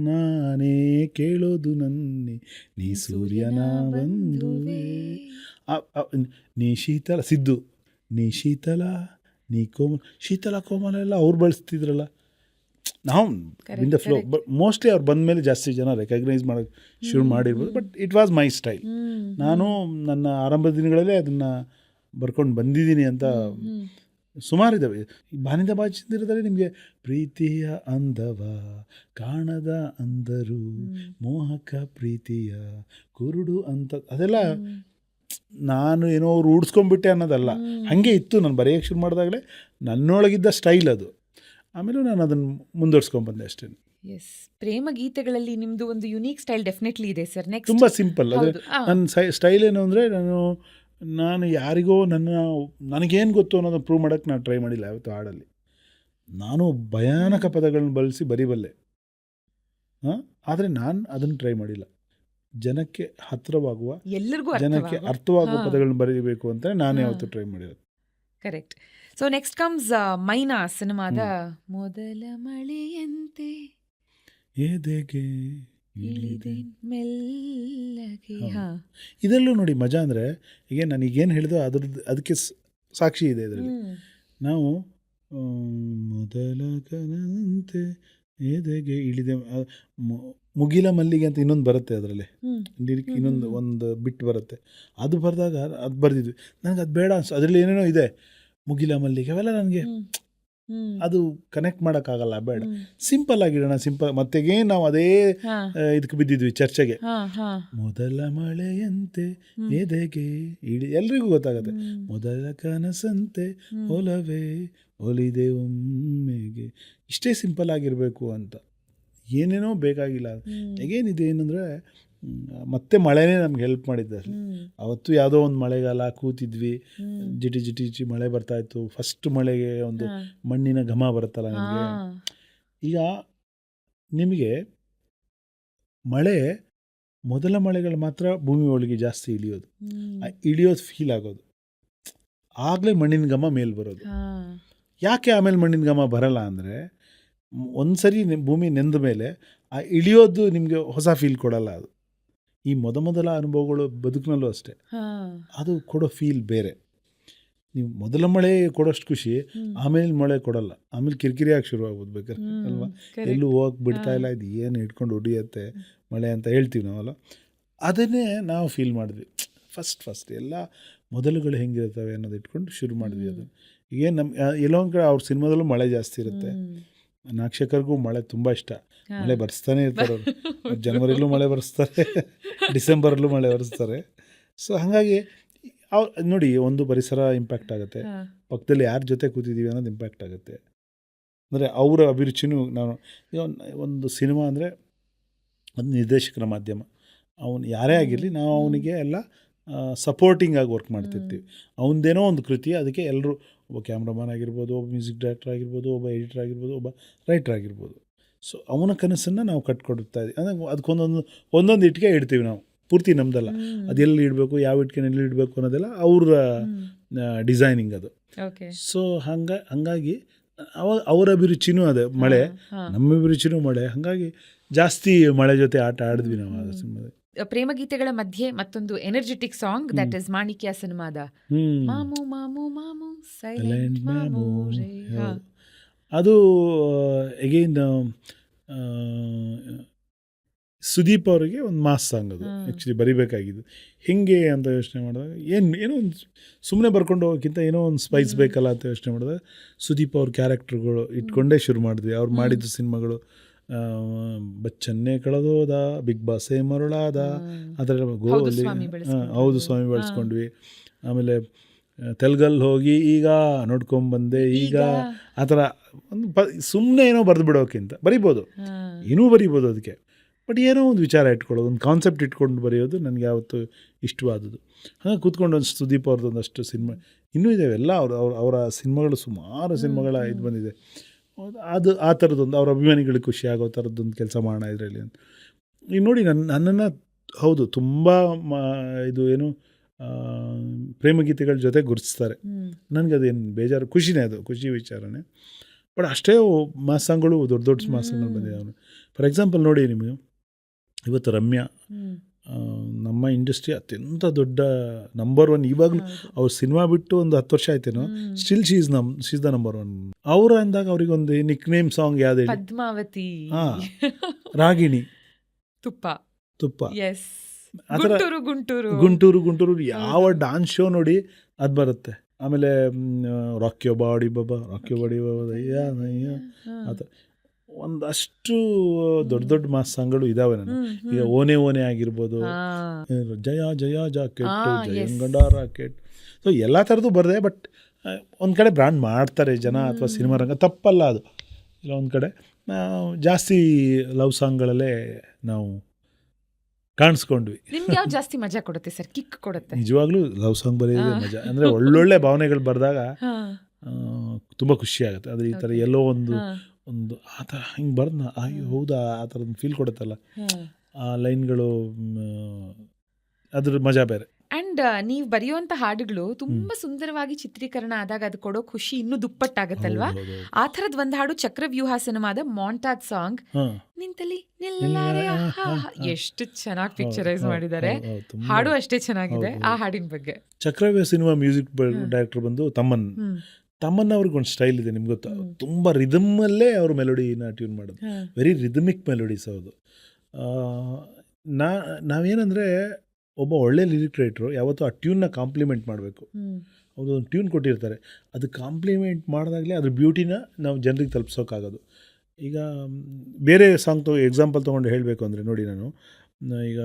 ನಾನೇ ಕೇಳೋದು ನನ್ನೆ ನೀ ಸೂರ್ಯನ ಬಂದುವೆ, ನೀ ಶೀತಲ ಸಿದ್ದು, ನೀ ಶೀತಲ ನೀ ಕೋಮಲ, ಶೀತಲ ಕೋಮಲ ಎಲ್ಲ ಅವ್ರು ಬಳಸ್ತಿದ್ರಲ್ಲ. ನಾವು in the flow, but mostly ಅವ್ರು ಬಂದ ಮೇಲೆ ಜಾಸ್ತಿ ಜನ ರೆಕಗ್ನೈಸ್ ಮಾಡೋಕ್ಕೆ ಶುರು ಮಾಡಿರ್ಬೋದು. But it was my style. ನಾನು ನನ್ನ ಆರಂಭದ ದಿನಗಳಲ್ಲೇ ಅದನ್ನು ಬರ್ಕೊಂಡು ಬಂದಿದ್ದೀನಿ ಅಂತ ಸುಮಾರಿದ್ದಾವೆ. ಬಾನಿದ ಬಾಚಿಂದಿರದಲ್ಲಿ ನಿಮಗೆ ಪ್ರೀತಿಯ ಅಂದವ ಕಾಣದ ಅಂದರು, ಮೋಹಕ ಪ್ರೀತಿಯ ಕುರುಡು ಅಂತ, ಅದೆಲ್ಲ ನಾನು ಏನೋ ಅವ್ರು ರೂಢಿಸ್ಕೊಂಡ್ಬಿಟ್ಟೆ ಅನ್ನೋದಲ್ಲ, ಹಾಗೆ ಇತ್ತು. ನಾನು ಬರೆಯೋಕ್ಕೆ ಶುರು ಮಾಡಿದಾಗಲೇ ನನ್ನೊಳಗಿದ್ದ ಸ್ಟೈಲ್ ಅದು. ಆಮೇಲೆ ನಾನು ಅದನ್ನು ಮುಂದುವರ್ಸ್ಕೊಂಡ್ಬಂದೆ ಅಷ್ಟೇ. ಎಸ್, ಪ್ರೇಮ ಗೀತೆಗಳಲ್ಲಿ ನಿಮ್ಮದು ಒಂದು ಯುನೀಕ್ ಸ್ಟೈಲ್ ಡೆಫಿನೆಟ್ಲಿ ಇದೆ ಸರ್. ನೆಕ್ಸ್ಟ್ ತುಂಬ ಸಿಂಪಲ್. ಅದೇ ನನ್ನ ಸ್ಟೈಲ್ ಏನು ಅಂದರೆ, ನಾನು ಯಾರಿಗೋ ನನಗೇನು ಗೊತ್ತು ಅನ್ನೋದನ್ನು ಪ್ರೂವ್ ಮಾಡೋಕ್ಕೆ ನಾನು ಟ್ರೈ ಮಾಡಿಲ್ಲ ಯಾವತ್ತು ಹಾಡಲ್ಲಿ. ನಾನು ಭಯಾನಕ ಪದಗಳನ್ನ ಬಳಸಿ ಬರೀಬಲ್ಲೆ, ಆದರೆ ನಾನು ಅದನ್ನು ಟ್ರೈ ಮಾಡಿಲ್ಲ. ಜನಕ್ಕೆ ಹತ್ತಿರವಾಗುವ, ಎಲ್ಲರಿಗೂ ಜನಕ್ಕೆ ಅರ್ಥವಾಗುವ ಪದಗಳನ್ನ ಬರೀಬೇಕು ಅಂತ ನಾನು ಯಾವತ್ತೂ ಟ್ರೈ ಮಾಡಿರೋದು. ಕರೆಕ್ಟ್. ಸೊ ನೆಕ್ಸ್ಟ್ ಕಮ್ಸ್ ಮೈನಾ ಸಿನಿಮಾದ ಮೊದಲ ಮಳೆಯಂತೆ ಎದೆಗೆ ಇಳಿದೆ ಮೆಲ್ಲಗೆ. ಇದರಲ್ಲೂ ನೋಡಿ ಮಜಾ ಅಂದರೆ, ಈಗ ನನಗೇನು ಹೇಳಿದೋ ಅದಕ್ಕೆ ಸಾಕ್ಷಿ ಇದೆ ಇದರಲ್ಲಿ. ನಾವು ಮೊದಲ ಕನಂತೆ ಎದೆಗೆ ಇಳಿದೆ, ಮುಗಿಲ ಮಲ್ಲಿಗೆ ಅಂತ ಇನ್ನೊಂದು ಬರುತ್ತೆ ಅದರಲ್ಲಿ, ಲಿರಿಕ್ ಒಂದು ಬಿಟ್ಟು ಬರುತ್ತೆ. ಅದು ಬರೆದಾಗ ಅದು ಬರೆದಿದ್ವಿ. ನನಗೆ ಅದು ಬೇಡ ಅನ್ಸು, ಅದರಲ್ಲಿ ಏನೇನೋ ಇದೆ, ಮುಗಿಲ ಮಲ್ಲಿಗೆ ಅವೆಲ್ಲ ನನಗೆ ಅದು ಕನೆಕ್ಟ್ ಮಾಡೋಕ್ಕಾಗಲ್ಲ, ಬೇಡ, ಸಿಂಪಲ್ ಆಗಿಡೋಣ. ಸಿಂಪಲ್ ಮತ್ತೆಗೇ ನಾವು ಅದೇ ಇದಕ್ಕೆ ಬಿದ್ದಿದ್ವಿ ಚರ್ಚೆಗೆ. ಮೊದಲ ಮಳೆಯಂತೆ ಎದೆಗೆ ಇಳಿ, ಎಲ್ರಿಗೂ ಗೊತ್ತಾಗುತ್ತೆ. ಮೊದಲ ಕನಸಂತೆ ಒಲವೇ ಒಲಿದೆ ಒಮ್ಮೆಗೆ, ಇಷ್ಟೇ ಸಿಂಪಲ್ ಆಗಿರಬೇಕು ಅಂತ, ಏನೇನೋ ಬೇಕಾಗಿಲ್ಲ. ಈಗೇನಿದೆ ಏನಂದರೆ, ಮತ್ತೆ ಮಳೆನೇ ನಮ್ಗೆ ಹೆಲ್ಪ್ ಮಾಡಿದ್ದಾರೆ. ಅವತ್ತು ಯಾವುದೋ ಒಂದು ಮಳೆಗಾಲ ಕೂತಿದ್ವಿ, ಜಿಟಿ ಜಿಟಿ ಜಿಟಿ ಮಳೆ ಬರ್ತಾಯಿತ್ತು. ಫಸ್ಟ್ ಮಳೆಗೆ ಒಂದು ಮಣ್ಣಿನ ಘಮ ಬರುತ್ತಲ್ಲ ನಮಗೆ. ಈಗ ನಿಮಗೆ ಮಳೆ, ಮೊದಲ ಮಳೆಗಳು ಮಾತ್ರ ಭೂಮಿ ಒಳಗೆ ಜಾಸ್ತಿ ಇಳಿಯೋದು ಫೀಲ್ ಆಗೋದು, ಆಗಲೇ ಮಣ್ಣಿನ ಘಮ ಮೇಲೆ ಬರೋದು. ಯಾಕೆ ಆಮೇಲೆ ಮಣ್ಣಿನ ಘಮ ಬರಲ್ಲ ಅಂದರೆ, ಒಂದು ಸರಿ ಭೂಮಿ ನೆಂದ ಮೇಲೆ ಆ ಇಳಿಯೋದು ನಿಮಗೆ ಹೊಸ ಫೀಲ್ ಕೊಡಲ್ಲ. ಅದು ಈ ಮೊದಲ ಅನುಭವಗಳು ಬದುಕಿನಲ್ಲೂ ಅಷ್ಟೇ, ಅದು ಕೊಡೋ ಫೀಲ್ ಬೇರೆ. ನೀವು ಮೊದಲ ಮಳೆ ಕೊಡೋಷ್ಟು ಖುಷಿ ಆಮೇಲೆ ಮಳೆ ಕೊಡಲ್ಲ. ಆಮೇಲೆ ಕಿರಿಕಿರಿ ಆಗಿ ಶುರು ಆಗ್ಬೋದು ಬೇಕಾದ್ರೆ ಅಲ್ವಾ, ಎಲ್ಲೂ ಹೋಗಕ್ಕೆ ಬಿಡ್ತಾ ಇಲ್ಲ, ಇದು ಏನು ಹಿಡ್ಕೊಂಡು ಹೊಡಿಯತ್ತೆ ಮಳೆ ಅಂತ ಹೇಳ್ತೀವಿ ನಾವಲ್ಲ. ಅದನ್ನೇ ನಾವು ಫೀಲ್ ಮಾಡಿದ್ವಿ. ಫಸ್ಟ್ ಎಲ್ಲ ಮೊದಲುಗಳು ಹೆಂಗಿರ್ತವೆ ಅನ್ನೋದು ಇಟ್ಕೊಂಡು ಶುರು ಮಾಡಿದ್ವಿ. ಅದು ಏನು ನಮ್ಮ ಎಲ್ಲೋ ಒಂದು ಕಡೆ ಅವ್ರ ಸಿನಿಮಾದಲ್ಲೂ ಮಳೆ ಜಾಸ್ತಿ ಇರುತ್ತೆ. ನಾಕ್ಷಕರಿಗೂ ಮಳೆ ತುಂಬ ಇಷ್ಟ, ಮಳೆ ಬರ್ಸ್ತಾನೆ ಇರ್ತಾರೆ ಅವರು. ಜನವರಿಲೂ ಮಳೆ ಬರೆಸ್ತಾರೆ, ಡಿಸೆಂಬರಲ್ಲೂ ಮಳೆ ಬರೆಸ್ತಾರೆ. ಸೊ ಹಾಗಾಗಿ ನೋಡಿ, ಒಂದು ಪರಿಸರ ಇಂಪ್ಯಾಕ್ಟ್ ಆಗುತ್ತೆ, ಪಕ್ಕದಲ್ಲಿ ಯಾರ ಜೊತೆ ಕೂತಿದ್ದೀವಿ ಅನ್ನೋದು ಇಂಪ್ಯಾಕ್ಟ್ ಆಗುತ್ತೆ. ಅಂದರೆ ಅವರ ಅಭಿರುಚಿನೂ, ನಾನು ಒಂದು ಸಿನಿಮಾ ಅಂದರೆ ಒಂದು ನಿರ್ದೇಶಕರ ಮಾಧ್ಯಮ, ಅವನು ಯಾರೇ ಆಗಿರಲಿ ನಾವು ಅವನಿಗೆ ಎಲ್ಲ ಸಪೋರ್ಟಿಂಗ್ ಆಗಿ ವರ್ಕ್ ಮಾಡ್ತಿರ್ತೀವಿ. ಅವನದೇನೋ ಒಂದು ಕೃತಿ, ಅದಕ್ಕೆ ಎಲ್ಲರೂ, ಒಬ್ಬ ಕ್ಯಾಮ್ರಾಮನ್ ಆಗಿರ್ಬೋದು, ಒಬ್ಬ ಮ್ಯೂಸಿಕ್ ಡೈರೆಕ್ಟರ್ ಆಗಿರ್ಬೋದು, ಒಬ್ಬ ಎಡಿಟರ್ ಆಗಿರ್ಬೋದು, ಒಬ್ಬ ರೈಟರ್ ಆಗಿರ್ಬೋದು. ಸೊ ಅವನ ಕನಸನ್ನು ನಾವು ಕಟ್ಕೊಡ್ತಾ ಇದ್ದೀವಿ. ಅಂದರೆ ಅದಕ್ಕೊಂದೊಂದು ಇಟ್ಟಿಗೆ ಇಡ್ತೀವಿ ನಾವು, ಪೂರ್ತಿ ನಮ್ದಲ್ಲ. ಅದು ಎಲ್ಲಿ ಇಡಬೇಕು, ಯಾವ ಇಟ್ಟಿಗೆ ಎಲ್ಲಿ ಇಡಬೇಕು ಅನ್ನೋದೆಲ್ಲ ಅವ್ರ ಡಿಸೈನಿಂಗ್ ಅದು. ಸೊ ಹಂಗಾಗಿ ಅವರ ಅಭಿರುಚಿನೂ ಅದೇ ಮಳೆ, ನಮ್ಮ ಅಭಿರುಚಿನೂ ಮಳೆ. ಹಾಗಾಗಿ ಜಾಸ್ತಿ ಮಳೆ ಜೊತೆ ಆಟ ಆಡಿದ್ವಿ ನಾವು ಆ ಸಿನಿಮಾದಲ್ಲಿ. ಪ್ರೇಮಗೀತೆಗಳ ಮಧ್ಯೆ ಮತ್ತೊಂದು ಎನರ್ಜೆಟಿಕ್ ಸಾಂಗ್ ದಟ್ ಇಸ್ ಮಾಣಿಕ್ಯ ಸಿನಿಮಾದ ಮಾಮು ಮಾಮು ಮಾಮು ಸೈಲೆಂಟ್ ಮಾಮು ರೇ. ಅದು ಅಗೈನ್ ಸುದೀಪ್ ಅವರಿಗೆ ಒಂದು ಮಾಸ್ ಸಾಂಗ್ ಅದು ಆ್ಯಕ್ಚುಲಿ ಬರಿಬೇಕಾಗಿದ್ದು. ಹೇಗೆ ಅಂತ ಯೋಚನೆ ಮಾಡಿದಾಗ ಏನೋ ಒಂದು ಸುಮ್ಮನೆ ಬರ್ಕೊಂಡು ಹೋಗೋಕ್ಕಿಂತ ಏನೋ ಒಂದು ಸ್ಪೈಸ್ ಬೇಕಲ್ಲ ಅಂತ ಯೋಚನೆ ಮಾಡಿದಾಗ ಸುದೀಪ್ ಅವ್ರ ಕ್ಯಾರೆಕ್ಟರ್ಗಳು ಇಟ್ಕೊಂಡೇ ಶುರು ಮಾಡಿದ್ವಿ. ಅವ್ರು ಮಾಡಿದ್ದು ಸಿನಿಮಾಗಳು ಬಚ್ಚನ್ನೇ ಕಳೆದೋದ, ಬಿಗ್ ಬಾಸೇ ಮರುಳಾದ, ಅದರ ಗೋಲಿ ಹೌದು ಸ್ವಾಮಿ ಬಳಸ್ಕೊಂಡ್ವಿ. ಆಮೇಲೆ ತೆಲುಗಲ್ಲಿ ಹೋಗಿ ಈಗ ನೋಡ್ಕೊಂಬಂದೆ ಈಗ, ಆ ಥರ ಒಂದು ಸುಮ್ಮನೆ ಏನೋ ಬರೆದು ಬಿಡೋಕ್ಕಿಂತ ಬರಿಬೋದು, ಏನೂ ಬರಿಬೋದು ಅದಕ್ಕೆ. ಬಟ್ ಏನೋ ಒಂದು ವಿಚಾರ ಇಟ್ಕೊಳ್ಳೋದು, ಒಂದು ಕಾನ್ಸೆಪ್ಟ್ ಇಟ್ಕೊಂಡು ಬರೆಯೋದು ನನಗೆ ಯಾವತ್ತೂ ಇಷ್ಟವಾದದ್ದು. ಹಾಗೆ ಕೂತ್ಕೊಂಡು ಒಂದು ಸುದೀಪ್ ಅವ್ರದ್ದು ಒಂದಷ್ಟು ಸಿನಿಮಾ ಇನ್ನೂ ಇದ್ದಾವೆ ಎಲ್ಲ. ಅವರ ಸಿನಿಮಾಗಳು ಸುಮಾರು ಸಿನಿಮಾಗಳ ಇದು ಬಂದಿದೆ. ಅದು ಆ ಥರದ್ದೊಂದು ಅವ್ರ ಅಭಿಮಾನಿಗಳಿಗೆ ಖುಷಿ ಆಗೋ ಥರದ್ದೊಂದು ಕೆಲಸ ಮಾಡೋಣ ಇದರಲ್ಲಿ. ಈಗ ನೋಡಿ ನನ್ನನ್ನು ಹೌದು ತುಂಬ ಇದು ಏನು ಪ್ರೇಮಗೀತೆಗಳ ಜೊತೆ ಗುರುತಿಸ್ತಾರೆ. ನನಗದೇನು ಬೇಜಾರು, ಖುಷಿನೇ, ಅದು ಖುಷಿ ವಿಚಾರನೇ. ಬಟ್ ಅಷ್ಟೇ ಮಾಸಗಳು ದೊಡ್ಡ ದೊಡ್ಡ ಮಾಸಗಳು ಬಂದಿದೆ ಅವನು. ಫಾರ್ ಎಕ್ಸಾಂಪಲ್ ನೋಡಿ, ನಿಮಗೆ ಇವತ್ತು ರಮ್ಯಾ ನಮ್ಮ ಇಂಡಸ್ಟ್ರಿ ಅತ್ಯಂತ ದೊಡ್ಡ ನಂಬರ್ 1 ಇವಾಗಲೂ. ಅವ್ರು ಸಿನಿಮಾ ಬಿಟ್ಟು ಒಂದು 10 ವರ್ಷ ಆಯ್ತೇನೋ, still she is the number 1. ಅವರು ಅಂದಾಗ ಅವ್ರಿಗೊಂದು ನಿಕ್ ನೇಮ್ ಸಾಂಗ್ ಯಾವ್ದು ಹೇಳಿ? ಪದ್ಮಾವತಿ, ರಾಗಿಣಿ, ತುಪ್ಪ, ಆ ಥರ ಗುಂಟೂರು ಯಾವ ಡಾನ್ಸ್ ಶೋ ನೋಡಿ ಅದು ಬರುತ್ತೆ. ಆಮೇಲೆ ರಾಕ್ಯೋ ಬಾಡಿ ಬಾಬಾ ಆ ಥರ ಒಂದಷ್ಟು ದೊಡ್ಡ ಮಾಸ್ ಸಾಂಗ್ಗಳು ಇದಾವೆ. ಈಗ ಓನೆ ಆಗಿರ್ಬೋದು, ಜಯ ಜಯ ಜಾಕೆಟ್, ಜಯಂಗಂಡ ರಾಕೆಟ್. ಸೊ ಎಲ್ಲ ಥರದ್ದು ಬರದೆ. ಬಟ್ ಒಂದು ಕಡೆ ಬ್ರ್ಯಾಂಡ್ ಮಾಡ್ತಾರೆ ಜನ ಅಥವಾ ಸಿನಿಮಾ ರಂಗ, ತಪ್ಪಲ್ಲ ಅದು. ಇಲ್ಲ ಒಂದು ಕಡೆ ಜಾಸ್ತಿ ಲವ್ ಸಾಂಗ್ಗಳಲ್ಲೇ ನಾವು ಕಾಣಿಸ್ಕೊಂಡ್ವಿ. ನಿಮ್ಗೆ ಯಾವ್ದು ಜಾಸ್ತಿ ಮಜಾ ಕೊಡುತ್ತೆ ಸರ್, ಕಿಕ್ ಕೊಡುತ್ತೆ? ನಿಜವಾಗ್ಲೂ ಲವ್ ಸಾಂಗ್ ಬರೆಯೋದೇ ಮಜಾ. ಅಂದರೆ ಒಳ್ಳೊಳ್ಳೆ ಭಾವನೆಗಳು ಬರೆದಾಗ ತುಂಬ ಖುಷಿ ಆಗುತ್ತೆ. ಆದರೆ ಈ ಥರ ಎಲ್ಲೋ ಒಂದು ಆ ಥರ ಹಿಂಗೆ ಬರ್ದ ಅಯ್ಯೋ ಹೌದಾ ಆ ಥರದ್ದು ಫೀಲ್ ಕೊಡುತ್ತಲ್ಲ ಆ ಲೈನ್ಗಳು, ಅದ್ರ ಮಜಾ ಬೇರೆ. ಅಂಡ್ ನೀವು ಬರೆಯುವಂಥ ಹಾಡುಗಳು ತುಂಬಾ ಸುಂದರವಾಗಿ ಚಿತ್ರೀಕರಣ ಆದಾಗ ಅದು ಕೊಡೋ ಖುಷಿ ಇನ್ನೂ ದುಪ್ಪಟ್ಟಾಗತ್ತಲ್ವಾ? ಆ ಥರದ್ ಒಂದು ಹಾಡು ಚಕ್ರವ್ಯೂಹ ಸಿನಿಮಾದ ಮಾಂಟಾಜ್ ಸಾಂಗ್, ನಿಂತಲಿ ನಿಲ್ಲಾರೆ, ಎಷ್ಟು ಚೆನ್ನಾಗಿ ಪಿಕ್ಚರೈಸ್ ಮಾಡಿದ್ದಾರೆ. ಹಾಡು ಅಷ್ಟೇ ಚೆನ್ನಾಗಿದೆ. ಆ ಹಾಡಿನ ಬಗ್ಗೆ ಚಕ್ರವ್ಯೂಹ ಸಿನಿಮಾ ಮ್ಯೂಸಿಕ್ ಡೈರೆಕ್ಟರ್ ಬಂದು ತಮ್ಮನ್ನ ಅವ್ರಿಗೊಂದು ಸ್ಟೈಲ್ ಇದೆ, ನಿಮ್ಗೆ ಗೊತ್ತಾ? ತುಂಬ ರಿದಮಲ್ಲೇ ಅವರು ಮೆಲೋಡಿನ ಟ್ಯೂನ್ ಮಾಡೋದು, ವೆರಿ ರಿದಮಿಕ್ ಮೆಲೋಡೀಸ್ ಹೌದು. ನಾವೇನಂದರೆ ಒಬ್ಬ ಒಳ್ಳೆ ಲಿರಿಕ್ ರೈಟ್ರು ಯಾವತ್ತೂ ಆ ಟ್ಯೂನ್ನ ಕಾಂಪ್ಲಿಮೆಂಟ್ ಮಾಡಬೇಕು. ಅವರು ಒಂದು ಟ್ಯೂನ್ ಕೊಟ್ಟಿರ್ತಾರೆ, ಅದು ಕಾಂಪ್ಲಿಮೆಂಟ್ ಮಾಡಿದಾಗಲೇ ಅದ್ರ ಬ್ಯೂಟಿನ ನಾವು ಜನರಿಗೆ ತಲುಪಿಸೋಕ್ಕಾಗೋದು. ಈಗ ಬೇರೆ ಸಾಂಗ್ ಎಕ್ಸಾಂಪಲ್ ತೊಗೊಂಡು ಹೇಳಬೇಕು ಅಂದರೆ ನೋಡಿ, ನಾನು ಈಗ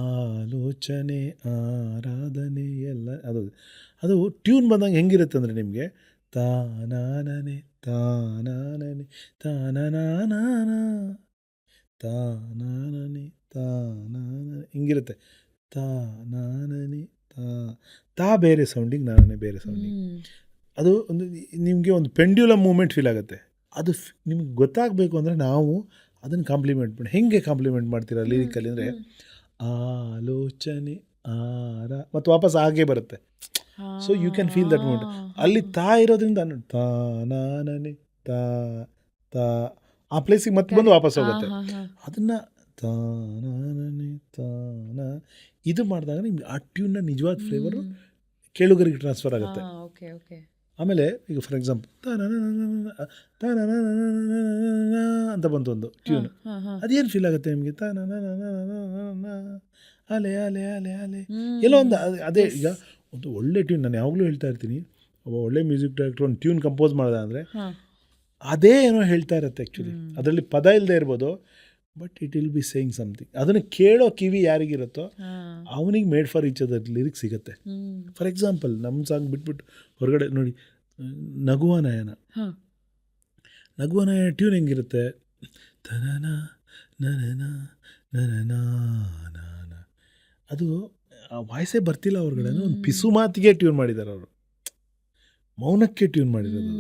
ಆಲೋಚನೆ ಆರಾಧನೆ ಎಲ್ಲ ಅದು ಟ್ಯೂನ್ ಬಂದಾಗ ಹೆಂಗಿರುತ್ತೆ ಅಂದರೆ ನಿಮಗೆ ತಾನಾನನೆ ತಾನಾನನೆ ತಾನನಾನ ತಾನಾನನೆ ತಾನಾನನೆ ಹಿಂಗಿರುತ್ತೆ. ತಾನಾನನೆ ತಾ ಬೇರೆ ಸೌಂಡಿಂಗ್, ನಾನೇ ಬೇರೆ ಸೌಂಡಿಂಗ್. ಅದು ಒಂದು ನಿಮಗೆ ಒಂದು ಪೆಂಡ್ಯುಲಮ್ ಮೂಮೆಂಟ್ ಫೀಲ್ ಆಗುತ್ತೆ. ಅದು ನಿಮ್ಗೆ ಗೊತ್ತಾಗಬೇಕು ಅಂದರೆ ನಾವು ಅದನ್ನು ಕಾಂಪ್ಲಿಮೆಂಟ್ ಮಾಡಿ, ಹೆಂಗೆ ಕಾಂಪ್ಲಿಮೆಂಟ್ ಮಾಡ್ತೀರಾ ಲಿರಿಕಲ್ಲಿ ಅಂದರೆ ಆಲೋಚನೆ ಮತ್ತು ವಾಪಸ್ ಹಾಗೆ ಬರುತ್ತೆ. So you can feel that moment. ಅಲ್ಲಿ ತಾ ಇರೋದ್ರಿಂದ ತಾನಾನನೆ ತಾ ಆ ಪ್ಲೇಸಿಗೆ ಮತ್ತೆ ಬಂದು ವಾಪಸ್ ಹೋಗುತ್ತೆ. ಅದನ್ನು ತಾನಾನನೆ ತಾನ ಇದು ಮಾಡಿದಾಗ ನಿಮ್ಗೆ ಆ ಟ್ಯೂನ್ನ ನಿಜವಾದ ಫ್ಲೇವರು ಕೇಳುಗರಿಗೆ ಟ್ರಾನ್ಸ್ಫರ್ ಆಗುತ್ತೆ. ಆಮೇಲೆ ಈಗ ಫಾರ್ ಎಕ್ಸಾಂಪಲ್ ಅಂತ ಬಂತು ಒಂದು ಟ್ಯೂನ್, ಅದೇನು ಫೀಲ್ ಆಗುತ್ತೆ ನಿಮಗೆ? ಅಲೆ ಅಲೆ ಅಲೆ ಅಲೆ ಎಲ್ಲೋ ಒಂದು ಅದೇ. ಈಗ ಒಂದು ಒಳ್ಳೆ ಟ್ಯೂನ್, ನಾನು ಯಾವಾಗಲೂ ಹೇಳ್ತಾ ಇರ್ತೀನಿ, ಒಬ್ಬ ಒಳ್ಳೆ ಮ್ಯೂಸಿಕ್ ಡೈರೆಕ್ಟರ್ ಒಂದು ಟ್ಯೂನ್ ಕಂಪೋಸ್ ಮಾಡಿದ ಅಂದರೆ ಅದೇ ಏನೋ ಹೇಳ್ತಾ ಇರುತ್ತೆ. ಆ್ಯಕ್ಚುಲಿ ಅದರಲ್ಲಿ ಪದ ಇಲ್ಲದೆ ಇರ್ಬೋದು, but it will be saying something. ಅದನ್ನು ಕೇಳೋ ಕಿವಿ ಯಾರಿಗಿರುತ್ತೋ ಅವನಿಗೆ made for each other lyrics ಸಿಗುತ್ತೆ. ಫಾರ್ ಎಕ್ಸಾಂಪಲ್ ನಮ್ಮ ಸಾಂಗ್ ಬಿಟ್ಬಿಟ್ಟು ಹೊರಗಡೆ ನೋಡಿ, ನಗುವ ನಯನ ಟ್ಯೂನ್ ಹೆಂಗಿರುತ್ತೆ? ತನನ ನನ ನನ ನಾನ, ಅದು ವಾಯ್ಸೇ ಬರ್ತಿಲ್ಲ ಹೊರಗಡೆ, ಒಂದು ಪಿಸು ಮಾತಿಗೆ ಟ್ಯೂನ್ ಮಾಡಿದ್ದಾರೆ ಅವರು, ಮೌನಕ್ಕೆ ಟ್ಯೂನ್ ಮಾಡಿರೋದು.